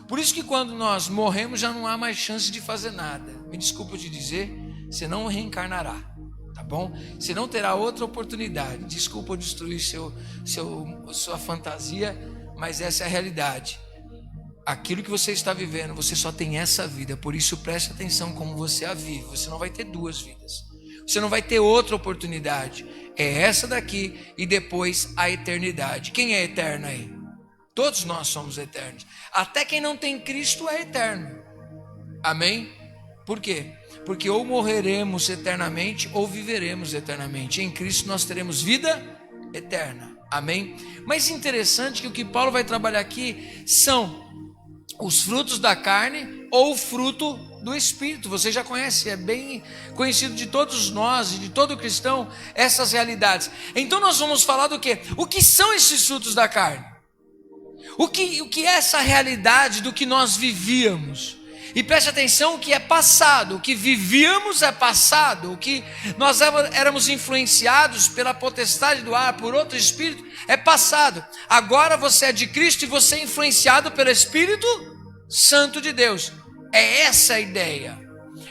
Por isso que quando nós morremos já não há mais chance de fazer nada. Me desculpa te dizer, você não reencarnará, tá bom? Você não terá outra oportunidade. Desculpa eu destruir sua fantasia, mas essa é a realidade. Aquilo que você está vivendo, você só tem essa vida. Por isso preste atenção como você a vive. Você não vai ter 2 vidas. Você não vai ter outra oportunidade. É essa daqui e depois a eternidade. Quem é eterno aí? Todos nós somos eternos. Até quem não tem Cristo é eterno. Amém? Por quê? Porque ou morreremos eternamente ou viveremos eternamente. Em Cristo nós teremos vida eterna. Amém? Mas interessante que o que Paulo vai trabalhar aqui são os frutos da carne ou o fruto do Espírito. Você já conhece, é bem conhecido de todos nós e de todo cristão essas realidades. Então nós vamos falar do quê? O que são esses frutos da carne? O que é essa realidade do que nós vivíamos? E preste atenção, o que é passado, o que vivíamos é passado, o que nós éramos influenciados pela potestade do ar, por outro espírito, é passado. Agora você é de Cristo e você é influenciado pelo Espírito Santo de Deus. É essa a ideia.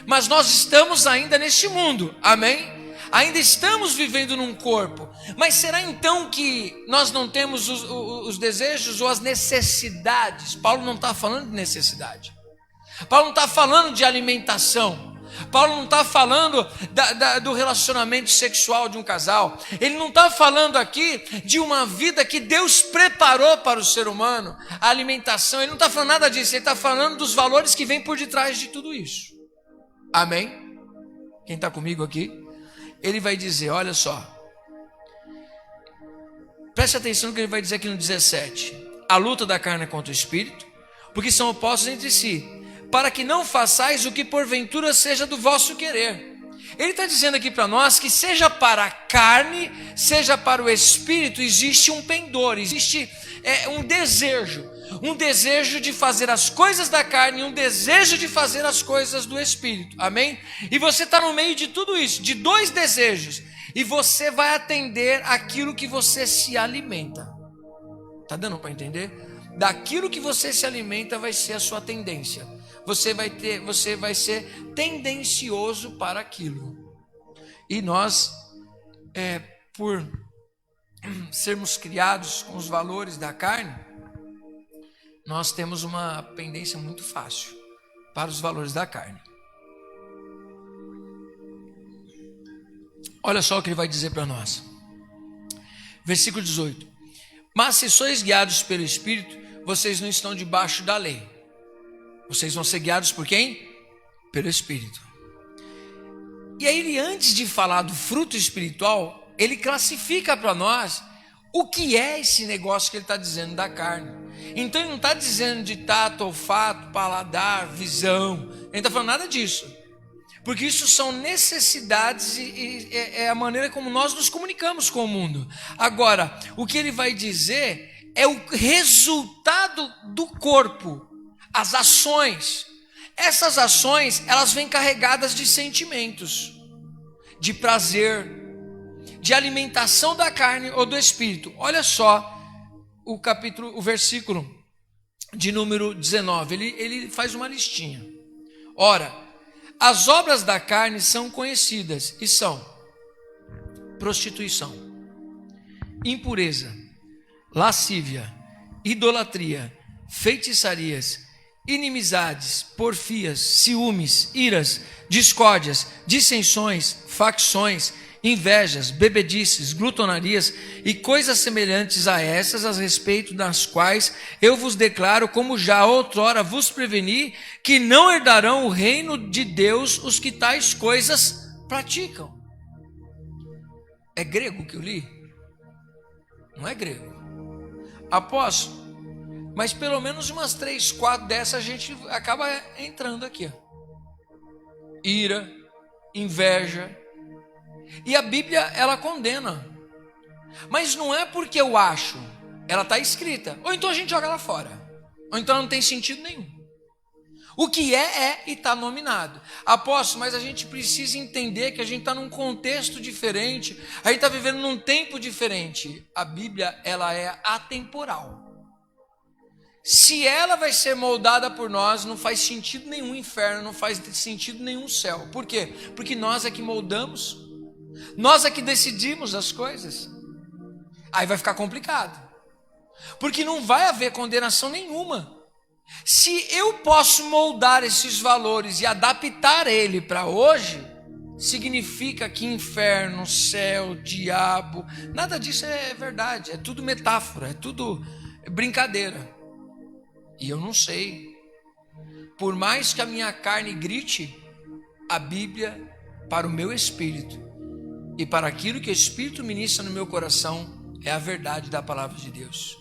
Mas nós estamos ainda neste mundo, amém? Ainda estamos vivendo num corpo. Mas será então que nós não temos os desejos ou as necessidades? Paulo não está falando de necessidade. Paulo não está falando de alimentação. Paulo não está falando do relacionamento sexual de um casal. Ele não está falando aqui de uma vida que Deus preparou para o ser humano. A alimentação, ele não está falando nada disso. Ele está falando dos valores que vêm por detrás de tudo isso. Amém? Quem está comigo aqui? Ele vai dizer, olha só. Preste atenção no que ele vai dizer aqui no 17. A luta da carne contra o espírito, porque são opostos entre si, para que não façais o que porventura seja do vosso querer. Ele está dizendo aqui para nós que seja para a carne, seja para o espírito, existe um pendor, existe um desejo de fazer as coisas da carne e um desejo de fazer as coisas do espírito, amém? E você está no meio de tudo isso, de 2 desejos, e você vai atender aquilo que você se alimenta. Está dando para entender? Daquilo que você se alimenta vai ser a sua tendência. Você vai ser tendencioso para aquilo. E nós, por sermos criados com os valores da carne, nós temos uma pendência muito fácil para os valores da carne. Olha só o que ele vai dizer para nós. Versículo 18. Mas se sois guiados pelo Espírito, vocês não estão debaixo da lei. Vocês vão ser guiados por quem? Pelo Espírito. E aí ele, antes de falar do fruto espiritual, ele classifica para nós o que é esse negócio que ele está dizendo da carne. Então ele não está dizendo de tato, olfato, paladar, visão. Ele não está falando nada disso. Porque isso são necessidades e é a maneira como nós nos comunicamos com o mundo. Agora, o que ele vai dizer é o resultado do corpo, as ações. Essas ações, elas vêm carregadas de sentimentos, de prazer, de alimentação da carne ou do espírito. Olha só o versículo de número 19, ele faz uma listinha. Ora, as obras da carne são conhecidas e são prostituição, impureza, lascívia, idolatria, feitiçarias, inimizades, porfias, ciúmes, iras, discórdias, dissensões, facções, invejas, bebedices, glutonarias e coisas semelhantes a essas, a respeito das quais eu vos declaro, como já outrora vos preveni, que não herdarão o reino de Deus os que tais coisas praticam. É grego que eu li? Não é grego. Apóstolo, mas pelo menos umas 3, 4 dessas a gente acaba entrando aqui. Ira, inveja. E a Bíblia, ela condena. Mas não é porque eu acho. Ela está escrita. Ou então a gente joga ela fora. Ou então não tem sentido nenhum. O que é e está nominado. Apóstolo, mas a gente precisa entender que a gente está num contexto diferente. A gente está vivendo num tempo diferente. A Bíblia, ela é atemporal. Se ela vai ser moldada por nós, não faz sentido nenhum inferno, não faz sentido nenhum céu. Por quê? Porque nós é que moldamos. Nós é que decidimos as coisas. Aí vai ficar complicado. Porque não vai haver condenação nenhuma. Se eu posso moldar esses valores e adaptar ele para hoje, significa que inferno, céu, diabo, nada disso é verdade. É tudo metáfora, é tudo brincadeira. E eu não sei. Por mais que a minha carne grite, a Bíblia, para o meu espírito, e para aquilo que o Espírito ministra no meu coração, é a verdade da palavra de Deus.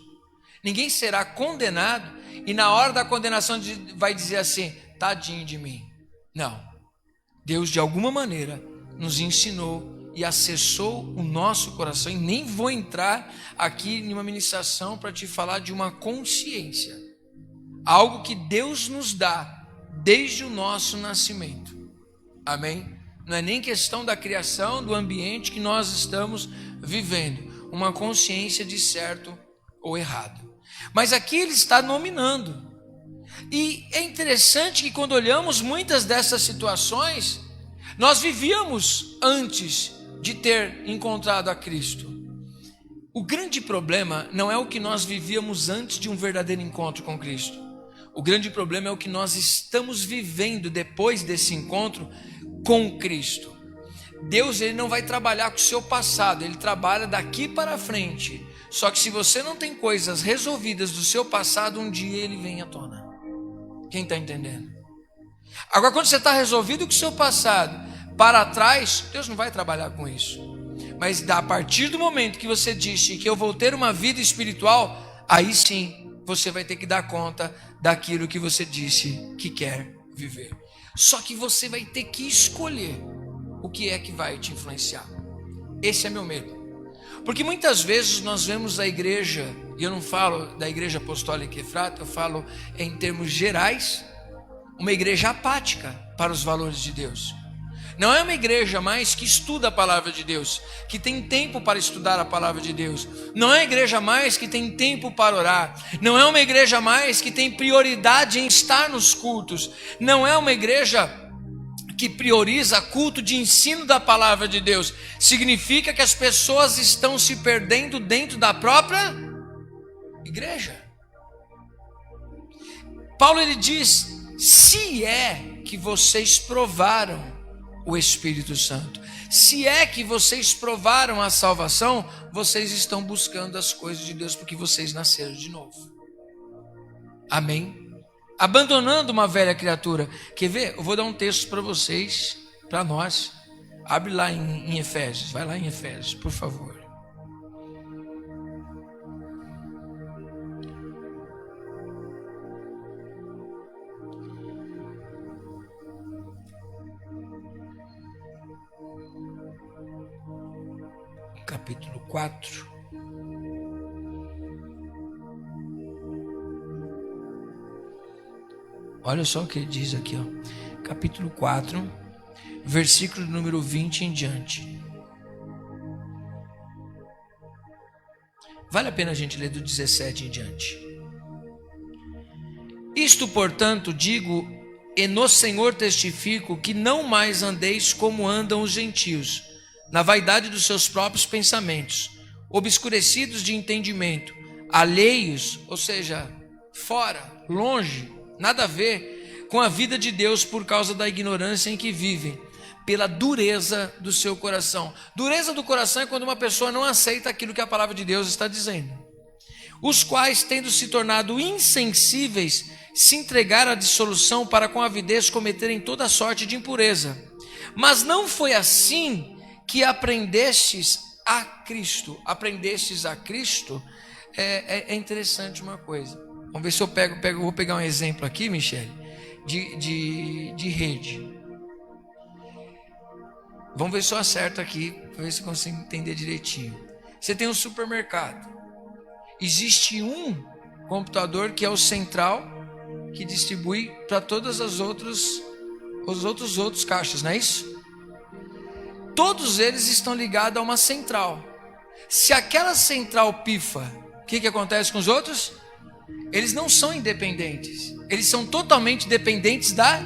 Ninguém será condenado e na hora da condenação vai dizer assim, tadinho de mim. Não. Deus de alguma maneira nos ensinou e acessou o nosso coração. E nem vou entrar aqui em uma ministração para te falar de uma consciência. Algo que Deus nos dá desde o nosso nascimento. Amém? Não é nem questão da criação, do ambiente que nós estamos vivendo. Uma consciência de certo ou errado. Mas aqui ele está nominando. E é interessante que quando olhamos muitas dessas situações, nós vivíamos antes de ter encontrado a Cristo. O grande problema não é o que nós vivíamos antes de um verdadeiro encontro com Cristo. O grande problema é o que nós estamos vivendo depois desse encontro com Cristo. Deus, ele não vai trabalhar com o seu passado, ele trabalha daqui para frente. Só que se você não tem coisas resolvidas do seu passado, um dia ele vem à tona. Quem está entendendo? Agora, quando você está resolvido com o seu passado para trás, Deus não vai trabalhar com isso. Mas a partir do momento que você disse que eu vou ter uma vida espiritual, aí sim você vai ter que dar conta daquilo que você disse que quer viver. Só que você vai ter que escolher o que é que vai te influenciar. Esse é meu medo. Porque muitas vezes nós vemos a igreja, e eu não falo da igreja apostólica Efrata, eu falo em termos gerais, uma igreja apática para os valores de Deus. Não é uma igreja mais que estuda a palavra de Deus, que tem tempo para estudar a palavra de Deus. Não é uma igreja mais que tem tempo para orar. Não é uma igreja mais que tem prioridade em estar nos cultos. Não é uma igreja que prioriza culto de ensino da palavra de Deus. Significa que as pessoas estão se perdendo dentro da própria igreja. Paulo, ele diz, se é que vocês provaram o Espírito Santo, se é que vocês provaram a salvação, vocês estão buscando as coisas de Deus porque vocês nasceram de novo. Amém? Abandonando uma velha criatura. Quer ver? Eu vou dar um texto para vocês, para nós. Abre lá em Efésios, vai lá em Efésios, por favor. capítulo 4. Olha só o que ele diz aqui, ó. Capítulo 4, versículo número 20 em diante. Vale a pena a gente ler do 17 em diante. Isto, portanto, digo, e no Senhor testifico, que não mais andeis como andam os gentios, na vaidade dos seus próprios pensamentos, obscurecidos de entendimento, alheios, ou seja, fora, longe, nada a ver com a vida de Deus por causa da ignorância em que vivem, pela dureza do seu coração. Dureza do coração é quando uma pessoa não aceita aquilo que a palavra de Deus está dizendo. Os quais, tendo se tornado insensíveis, se entregaram à dissolução para com avidez cometerem toda sorte de impureza. Mas não foi assim que aprendestes a Cristo. Aprendestes a Cristo é interessante uma coisa. Vamos ver se eu vou pegar um exemplo aqui, Michele, de rede. Vamos ver se eu acerto aqui, para ver se eu consigo entender direitinho. Você tem um supermercado. Existe um computador que é o central, que distribui para todas as outros caixas, não é isso? Todos eles estão ligados a uma central. Se aquela central pifa, o que acontece com os outros? Eles não são independentes. Eles são totalmente dependentes da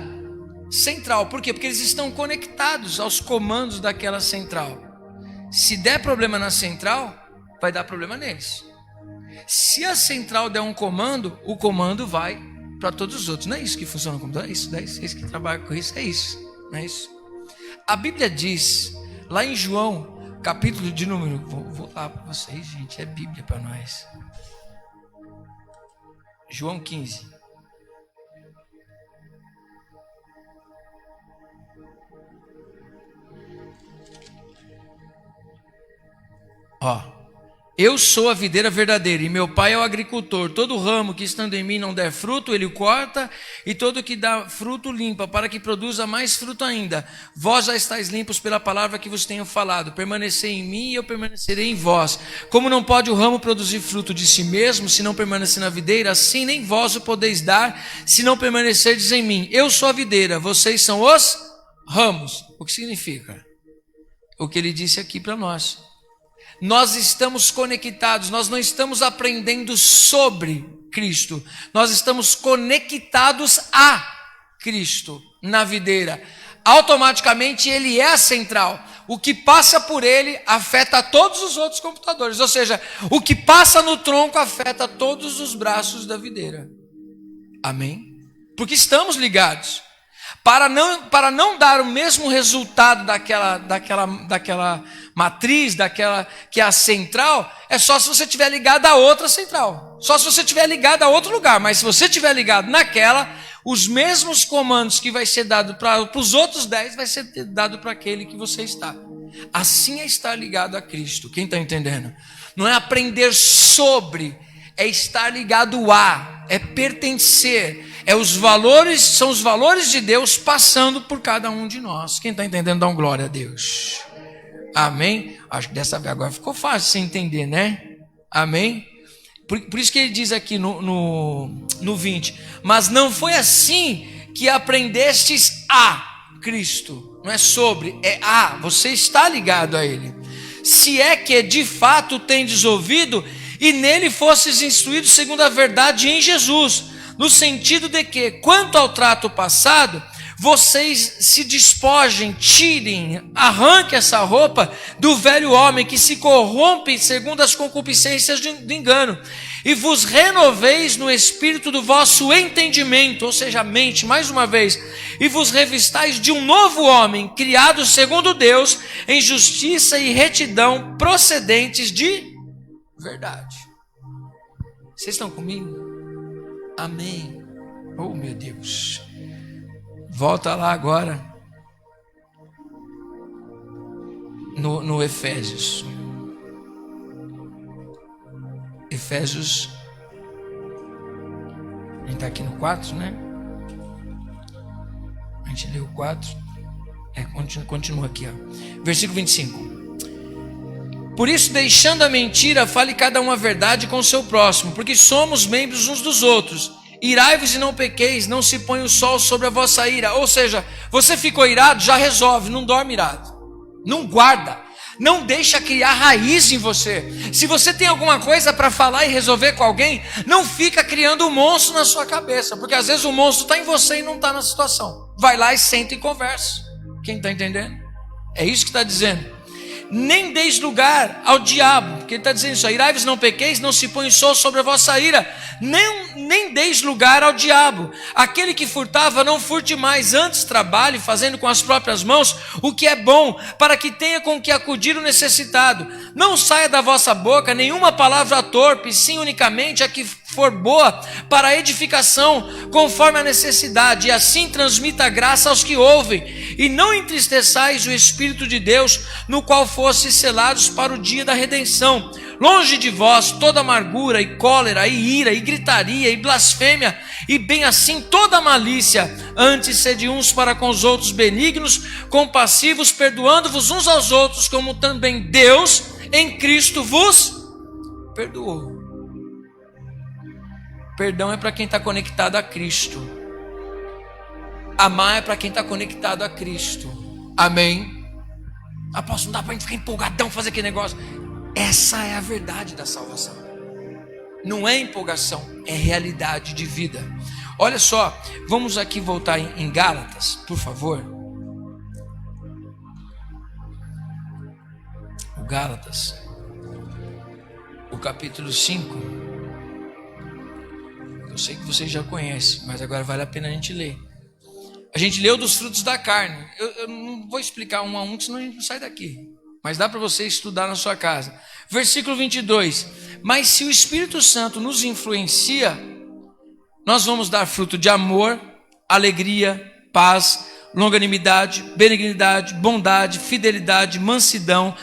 central. Por quê? Porque eles estão conectados aos comandos daquela central. Se der problema na central, vai dar problema neles. Se a central der um comando, o comando vai para todos os outros. Não é isso que funciona como é isso, vocês que trabalham com isso, é isso, não é isso? A Bíblia diz, lá em João, capítulo de número, vou lá para vocês, gente, é Bíblia para nós. João 15. Eu sou a videira verdadeira e meu pai é o agricultor. Todo ramo que estando em mim não der fruto, ele corta, e todo que dá fruto limpa, para que produza mais fruto ainda. Vós já estáis limpos pela palavra que vos tenho falado. Permanecei em mim e eu permanecerei em vós. Como não pode o ramo produzir fruto de si mesmo, se não permanecer na videira, assim nem vós o podeis dar, se não permanecerdes em mim. Eu sou a videira, vocês são os ramos. O que significa? O que ele disse aqui para nós. Nós estamos conectados, nós não estamos aprendendo sobre Cristo, nós estamos conectados a Cristo na videira. Automaticamente ele é a central. O que passa por ele afeta todos os outros computadores, ou seja, o que passa no tronco afeta todos os braços da videira. Amém? Porque estamos ligados. Para não dar o mesmo resultado daquela matriz, daquela que é a central, é só se você estiver ligado a outra central. Só se você estiver ligado a outro lugar. Mas se você estiver ligado naquela, os mesmos comandos que vai ser dado para os outros 10 vai ser dado para aquele que você está. Assim é estar ligado a Cristo. Quem está entendendo? Não é aprender sobre, é estar ligado a, é pertencer. São os valores de Deus passando por cada um de nós. Quem está entendendo, dá uma glória a Deus. Amém? Acho que dessa vez agora ficou fácil você entender, né? Amém? Por isso que ele diz aqui no 20. Mas não foi assim que aprendestes a Cristo. Não é sobre, é a. Você está ligado a Ele. Se é que de fato tendes ouvido e nele fostes instruídos segundo a verdade em Jesus. No sentido de que, quanto ao trato passado, vocês se despojem, tirem, arranquem essa roupa do velho homem que se corrompe segundo as concupiscências do engano, e vos renoveis no espírito do vosso entendimento, ou seja, a mente, mais uma vez, e vos revistais de um novo homem, criado segundo Deus, em justiça e retidão, procedentes de verdade. Vocês estão comigo? Amém. Oh, meu Deus. Volta lá agora. No Efésios. Efésios. A gente está aqui no 4, né? A gente leu o 4. Continua aqui, ó. Versículo 25. Por isso, deixando a mentira, fale cada um a verdade com o seu próximo, porque somos membros uns dos outros. Irai-vos e não pequeis, não se põe o sol sobre a vossa ira. Ou seja, você ficou irado, já resolve, não dorme irado. Não guarda, não deixa criar raiz em você. Se você tem alguma coisa para falar e resolver com alguém, não fica criando um monstro na sua cabeça, porque às vezes o monstro está em você e não está na situação. Vai lá e senta e conversa. Quem está entendendo? É isso que está dizendo. Nem deis lugar ao diabo, porque ele está dizendo isso: irai-vos, não pequeis, não se põe o sol sobre a vossa ira, nem deis lugar ao diabo. Aquele que furtava, não furte mais, antes trabalhe, fazendo com as próprias mãos o que é bom, para que tenha com que acudir o necessitado. Não saia da vossa boca nenhuma palavra torpe, sim unicamente a que for boa para a edificação, conforme a necessidade, e assim transmita a graça aos que ouvem. E não entristeçais o Espírito de Deus, no qual fostes selados para o dia da redenção. Longe de vós toda amargura e cólera e ira e gritaria e blasfêmia, e bem assim toda malícia. Antes sede uns para com os outros benignos, compassivos, perdoando-vos uns aos outros, como também Deus em Cristo vos perdoou. Perdão é para quem está conectado a Cristo. Amar é para quem está conectado a Cristo. Amém? Apóstolo, não dá para a gente ficar empolgadão fazer aquele negócio. Essa é a verdade da salvação. Não é empolgação, é realidade de vida. Olha só, vamos aqui voltar em Gálatas, por favor. O Gálatas, o capítulo 5. Eu sei que vocês já conhecem, mas agora vale a pena a gente ler. A gente leu dos frutos da carne. Eu não vou explicar um a um, senão a gente não sai daqui. Mas dá para você estudar na sua casa. Versículo 22. Mas se o Espírito Santo nos influencia, nós vamos dar fruto de amor, alegria, paz, longanimidade, benignidade, bondade, fidelidade, mansidão,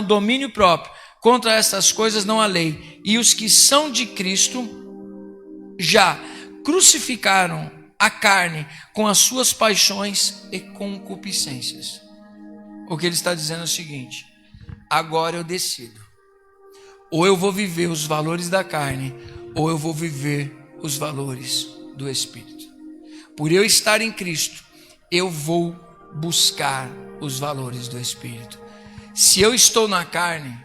domínio próprio. Contra essas coisas não há lei. E os que são de Cristo já crucificaram a carne com as suas paixões e concupiscências. O que ele está dizendo é o seguinte: agora eu decido. Ou eu vou viver os valores da carne, ou eu vou viver os valores do Espírito. Por eu estar em Cristo, eu vou buscar os valores do Espírito. Se eu estou na carne,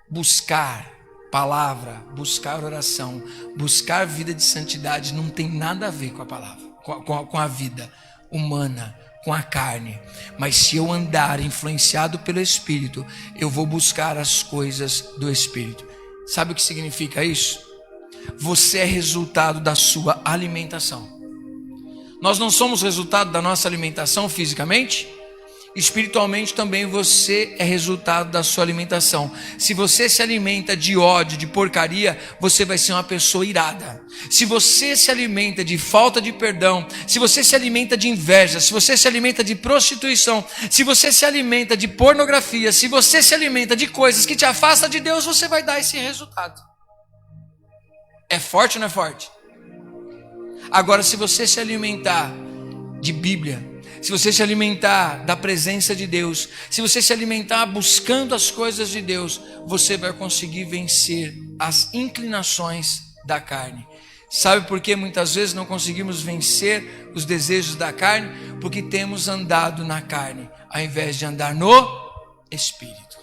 buscar palavra, buscar oração, buscar vida de santidade não tem nada a ver com a palavra, com a vida humana, com a carne. Mas se eu andar influenciado pelo Espírito, eu vou buscar as coisas do Espírito. Sabe o que significa isso? Você é resultado da sua alimentação. Nós não somos resultado da nossa alimentação fisicamente? Espiritualmente também você é resultado da sua alimentação. Se você se alimenta de ódio, de porcaria, você vai ser uma pessoa irada. Se você se alimenta de falta de perdão, se você se alimenta de inveja, se você se alimenta de prostituição, se você se alimenta de pornografia, se você se alimenta de coisas que te afastam de Deus, você vai dar esse resultado. É forte ou não é forte? Agora, se você se alimentar de Bíblia, se você se alimentar da presença de Deus, se você se alimentar buscando as coisas de Deus, você vai conseguir vencer as inclinações da carne. Sabe por que muitas vezes não conseguimos vencer os desejos da carne? Porque temos andado na carne, ao invés de andar no Espírito.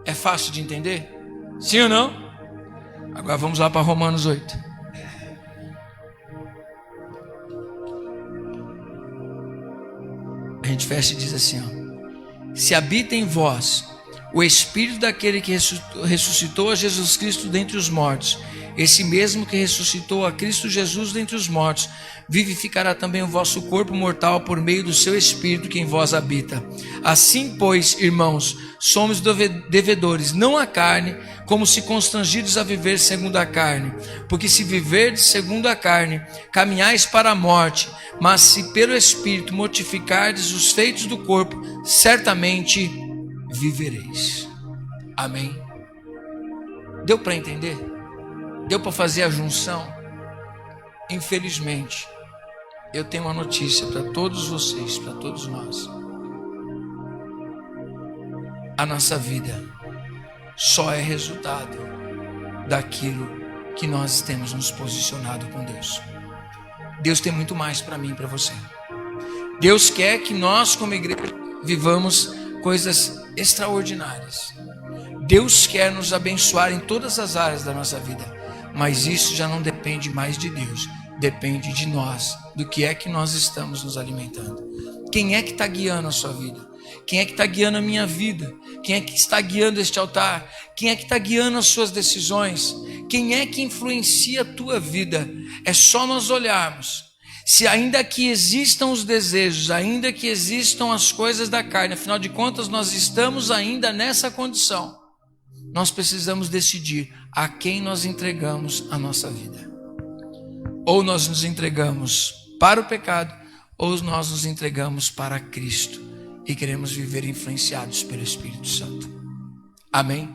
É fácil de entender? Sim ou não? Agora vamos lá para Romanos 8. A gente fecha e diz assim, ó: se habita em vós o Espírito daquele que ressuscitou a Jesus Cristo dentre os mortos, esse mesmo que ressuscitou a Cristo Jesus dentre os mortos, vivificará também o vosso corpo mortal por meio do seu Espírito que em vós habita. Assim, pois, irmãos, somos devedores, não à carne, como se constrangidos a viver segundo a carne. Porque se viverdes segundo a carne, caminhais para a morte, mas se pelo Espírito mortificardes os feitos do corpo, certamente vivereis. Amém? Deu para entender? Deu para fazer a junção? Infelizmente, eu tenho uma notícia para todos vocês, para todos nós. a nossa vida só é resultado daquilo que nós temos nos posicionado com Deus. Deus tem muito mais para mim e para você. Deus quer que nós, como igreja, vivamos coisas extraordinárias. Deus quer nos abençoar em todas as áreas da nossa vida, mas isso já não depende mais de Deus, depende de nós, do que é que nós estamos nos alimentando. Quem é que está guiando a sua vida? Quem é que está guiando a minha vida? Quem é que está guiando este altar? Quem é que está guiando as suas decisões? Quem é que influencia a tua vida? É só nós olharmos. Se ainda que existam os desejos, ainda que existam as coisas da carne, afinal de contas nós estamos ainda nessa condição. Nós precisamos decidir a quem nós entregamos a nossa vida. Ou nós nos entregamos para o pecado, ou nós nos entregamos para Cristo e queremos viver influenciados pelo Espírito Santo. Amém?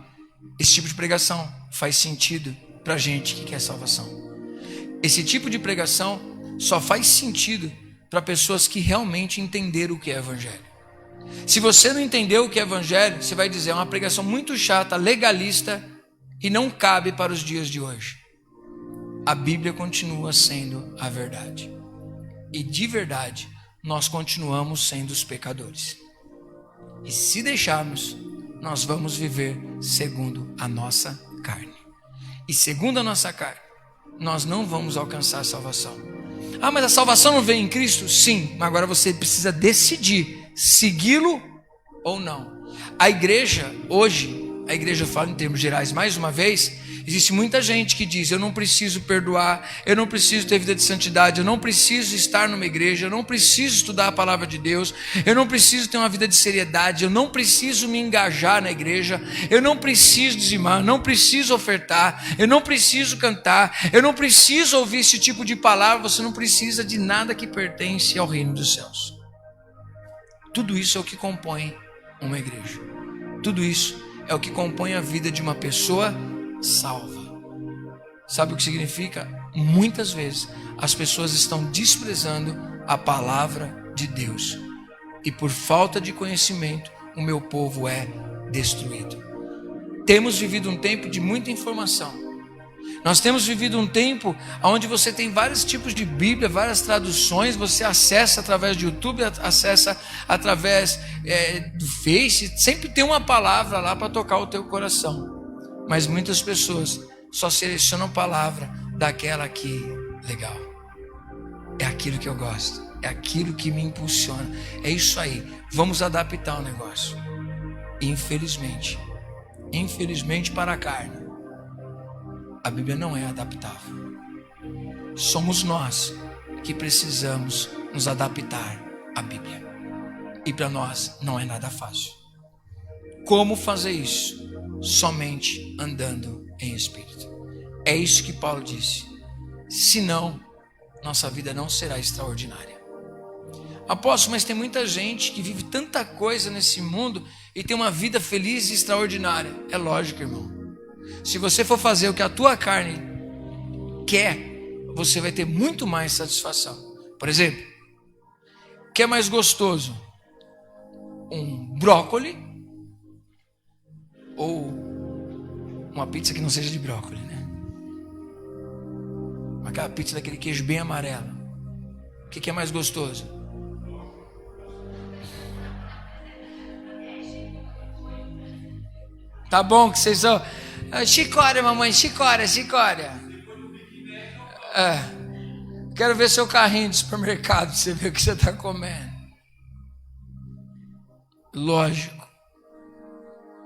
Esse tipo de pregação faz sentido para a gente que quer salvação. Esse tipo de pregação só faz sentido para pessoas que realmente entenderam o que é evangelho. Se você não entendeu o que é evangelho, você vai dizer, é uma pregação muito chata, legalista e não cabe para os dias de hoje. A Bíblia continua sendo a verdade. E de verdade, nós continuamos sendo os pecadores. E se deixarmos, nós vamos viver segundo a nossa carne. E segundo a nossa carne, nós não vamos alcançar a salvação. Ah, mas a salvação não vem em Cristo? Sim, mas agora você precisa decidir segui-lo ou não. A igreja, hoje, a igreja fala em termos gerais, mais uma vez, existe muita gente que diz, eu não preciso perdoar, eu não preciso ter vida de santidade, eu não preciso estar numa igreja, eu não preciso estudar a palavra de Deus, eu não preciso ter uma vida de seriedade, eu não preciso me engajar na igreja, eu não preciso dizimar, não preciso ofertar, eu não preciso cantar, eu não preciso ouvir esse tipo de palavra. Você não precisa de nada que pertence ao reino dos céus. Tudo isso é o que compõe uma igreja. Tudo isso é o que compõe a vida de uma pessoa salva. Sabe o que significa? Muitas vezes as pessoas estão desprezando a palavra de Deus. E por falta de conhecimento, o meu povo é destruído. Temos vivido um tempo de muita informação. Nós temos vivido um tempo onde você tem vários tipos de Bíblia, várias traduções, você acessa através do YouTube, acessa através do Face, sempre tem uma palavra lá para tocar o teu coração. Mas muitas pessoas só selecionam a palavra daquela que, legal, é aquilo que eu gosto, é aquilo que me impulsiona, é isso aí, vamos adaptar o negócio. E infelizmente para a carne, a Bíblia não é adaptável. Somos nós que precisamos nos adaptar à Bíblia. E para nós não é nada fácil. Como fazer isso? Somente andando em Espírito. É isso que Paulo disse. Senão, nossa vida não será extraordinária. Apóstolo, mas tem muita gente que vive tanta coisa nesse mundo e tem uma vida feliz e extraordinária. É lógico, irmão. Se você for fazer o que a tua carne quer, você vai ter muito mais satisfação. Por exemplo, o que é mais gostoso? Um brócoli ou uma pizza que não seja de brócoli, né? Aquela pizza daquele queijo bem amarelo. O que é mais gostoso? Tá bom que vocês são... Chicória, mamãe, chicória. Quero ver seu carrinho de supermercado para você ver o que você está comendo. Lógico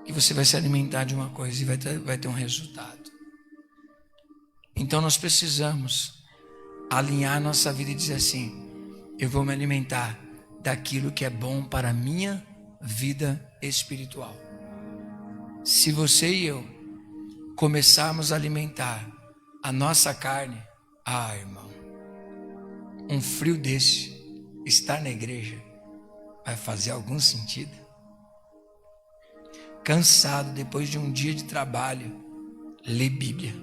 que você vai se alimentar de uma coisa e vai ter um resultado. Então nós precisamos alinhar nossa vida e dizer assim, eu vou me alimentar daquilo que é bom para a minha vida espiritual. Se você e eu começarmos a alimentar a nossa carne, irmão, um frio desse, estar na igreja, vai fazer algum sentido? Cansado depois de um dia de trabalho, ler Bíblia.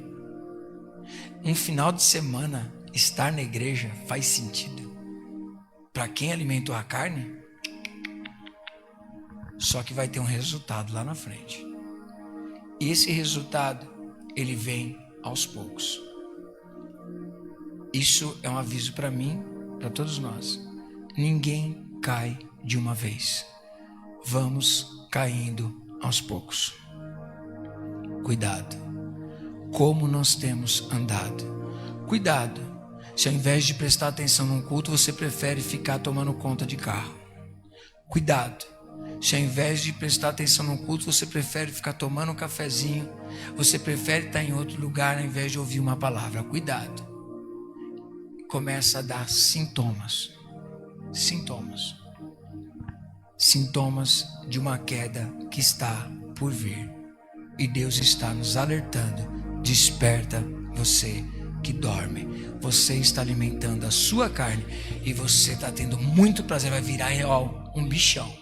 Um final de semana, estar na igreja faz sentido? Para quem alimentou a carne? Só que vai ter um resultado lá na frente. E esse resultado, ele vem aos poucos. Isso é um aviso para mim, para todos nós. Ninguém cai de uma vez. Vamos caindo aos poucos. Cuidado. Como nós temos andado. Cuidado. Se ao invés de prestar atenção num culto, você prefere ficar tomando conta de carro. Cuidado. Se ao invés de prestar atenção num culto, você prefere ficar tomando um cafezinho, você prefere estar em outro lugar ao invés de ouvir uma palavra. Cuidado. Começa a dar sintomas. Sintomas de uma queda que está por vir. E Deus está nos alertando. Desperta você que dorme. Você está alimentando a sua carne e você está tendo muito prazer. Vai virar um bichão.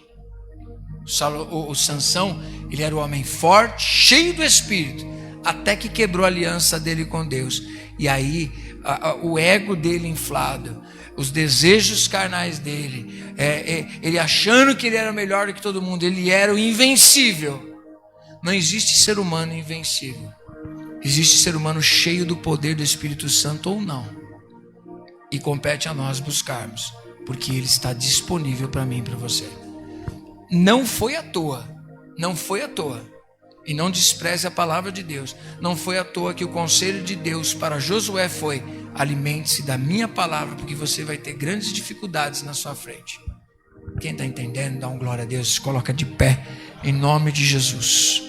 O Sansão, ele era um homem forte, cheio do Espírito, até que quebrou a aliança dele com Deus. E aí o ego dele inflado, os desejos carnais dele, ele achando que ele era melhor do que todo mundo, ele era o invencível. Não existe ser humano invencível. Existe ser humano cheio do poder do Espírito Santo ou não. E compete a nós buscarmos, porque ele está disponível para mim e para você. Não foi à toa. E não despreze a palavra de Deus. Não foi à toa que o conselho de Deus para Josué foi: alimente-se da minha palavra, porque você vai ter grandes dificuldades na sua frente. Quem está entendendo, dá um glória a Deus, se coloca de pé, em nome de Jesus.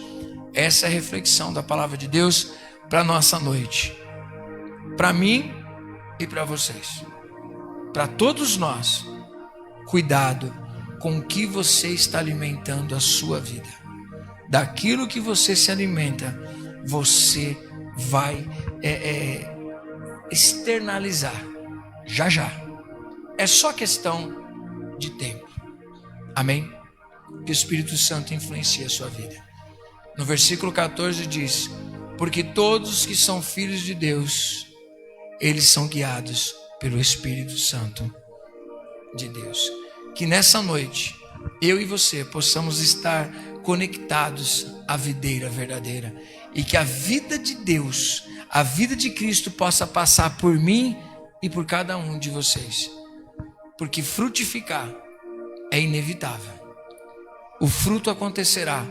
Essa é a reflexão da palavra de Deus para a nossa noite. Para mim e para vocês. Para todos nós. Cuidado com o que você está alimentando a sua vida. Daquilo que você se alimenta, você vai externalizar. Já. É só questão de tempo. Amém? Que o Espírito Santo influencie a sua vida. No versículo 14 diz: porque todos que são filhos de Deus, eles são guiados pelo Espírito Santo de Deus. Que nessa noite, eu e você possamos estar conectados à videira verdadeira. E que a vida de Deus, a vida de Cristo possa passar por mim e por cada um de vocês. Porque frutificar é inevitável. O fruto acontecerá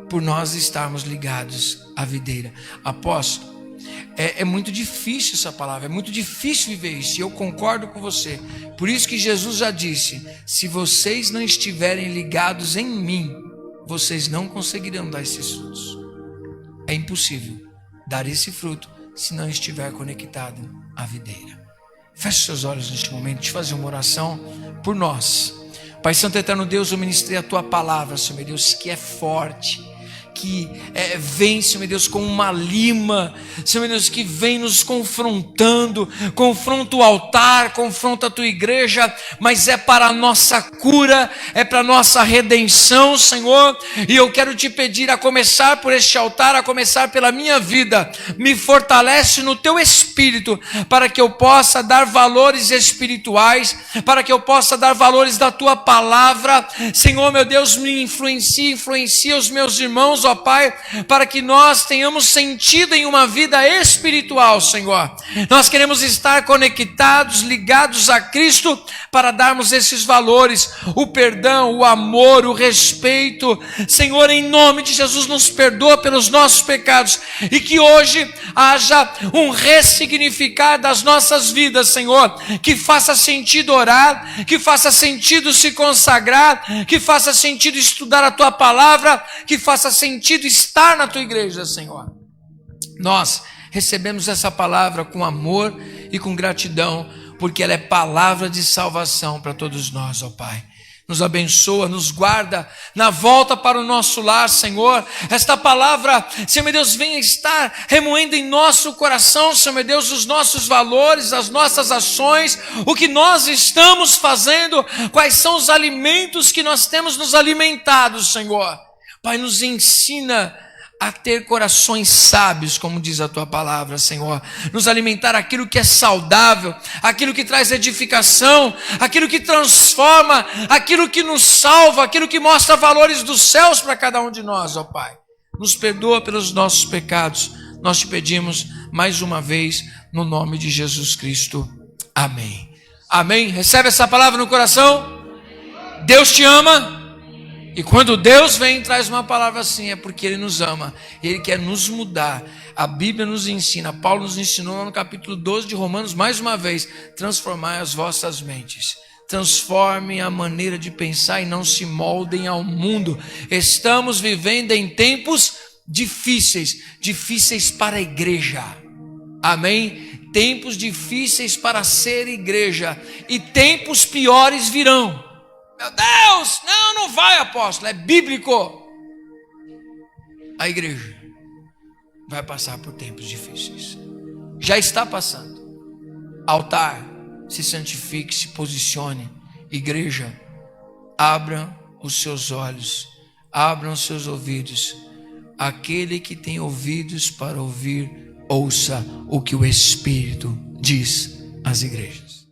por nós estarmos ligados à videira. Apóstolo, é muito difícil essa palavra, é muito difícil viver isso, e eu concordo com você. Por isso que Jesus já disse: se vocês não estiverem ligados em mim, vocês não conseguirão dar esses frutos. É impossível dar esse fruto se não estiver conectado à videira. Feche seus olhos neste momento, deixa eu fazer uma oração por nós. Pai Santo Eterno Deus, eu ministrei a Tua palavra, Senhor meu Deus, que é forte, que vem, Senhor meu Deus, como uma lima, Senhor meu Deus, que vem nos confrontando, confronta o altar, confronta a Tua igreja, mas é para a nossa cura, é para a nossa redenção, Senhor. E eu quero Te pedir, a começar por este altar, a começar pela minha vida, me fortalece no Teu Espírito, para que eu possa dar valores espirituais, para que eu possa dar valores da Tua palavra. Senhor meu Deus, me influencia os meus irmãos, ó Pai, para que nós tenhamos sentido em uma vida espiritual, Senhor. Nós queremos estar conectados, ligados a Cristo, para darmos esses valores, o perdão, o amor, o respeito. Senhor, em nome de Jesus, nos perdoa pelos nossos pecados, e que hoje haja um ressignificar das nossas vidas, Senhor, que faça sentido orar, que faça sentido se consagrar, que faça sentido estudar a Tua palavra, que faça sentido estar na Tua igreja, Senhor. Nós recebemos essa palavra com amor e com gratidão, porque ela é palavra de salvação para todos nós, ó Pai. Nos abençoa, nos guarda na volta para o nosso lar, Senhor. Esta palavra, Senhor meu Deus, venha estar remoendo em nosso coração, Senhor meu Deus, os nossos valores, as nossas ações, o que nós estamos fazendo, quais são os alimentos que nós temos nos alimentado, Senhor. Pai, nos ensina a ter corações sábios, como diz a tua palavra, Senhor. Nos alimentar aquilo que é saudável, aquilo que traz edificação, aquilo que transforma, aquilo que nos salva, aquilo que mostra valores dos céus para cada um de nós, ó Pai. Nos perdoa pelos nossos pecados. Nós te pedimos mais uma vez, no nome de Jesus Cristo. Amém. Amém. Recebe essa palavra no coração? Deus te ama. E quando Deus vem e traz uma palavra assim, é porque Ele nos ama. Ele quer nos mudar. A Bíblia nos ensina, Paulo nos ensinou no capítulo 12 de Romanos, mais uma vez, transformai as vossas mentes. Transformem a maneira de pensar e não se moldem ao mundo. Estamos vivendo em tempos difíceis, difíceis para a igreja. Amém? Tempos difíceis para ser igreja. E tempos piores virão. Meu Deus, não vai, apóstolo, é bíblico. A igreja vai passar por tempos difíceis. Já está passando. Altar, se santifique, se posicione. Igreja, abra os seus olhos, abram os seus ouvidos. Aquele que tem ouvidos para ouvir, ouça o que o Espírito diz às igrejas.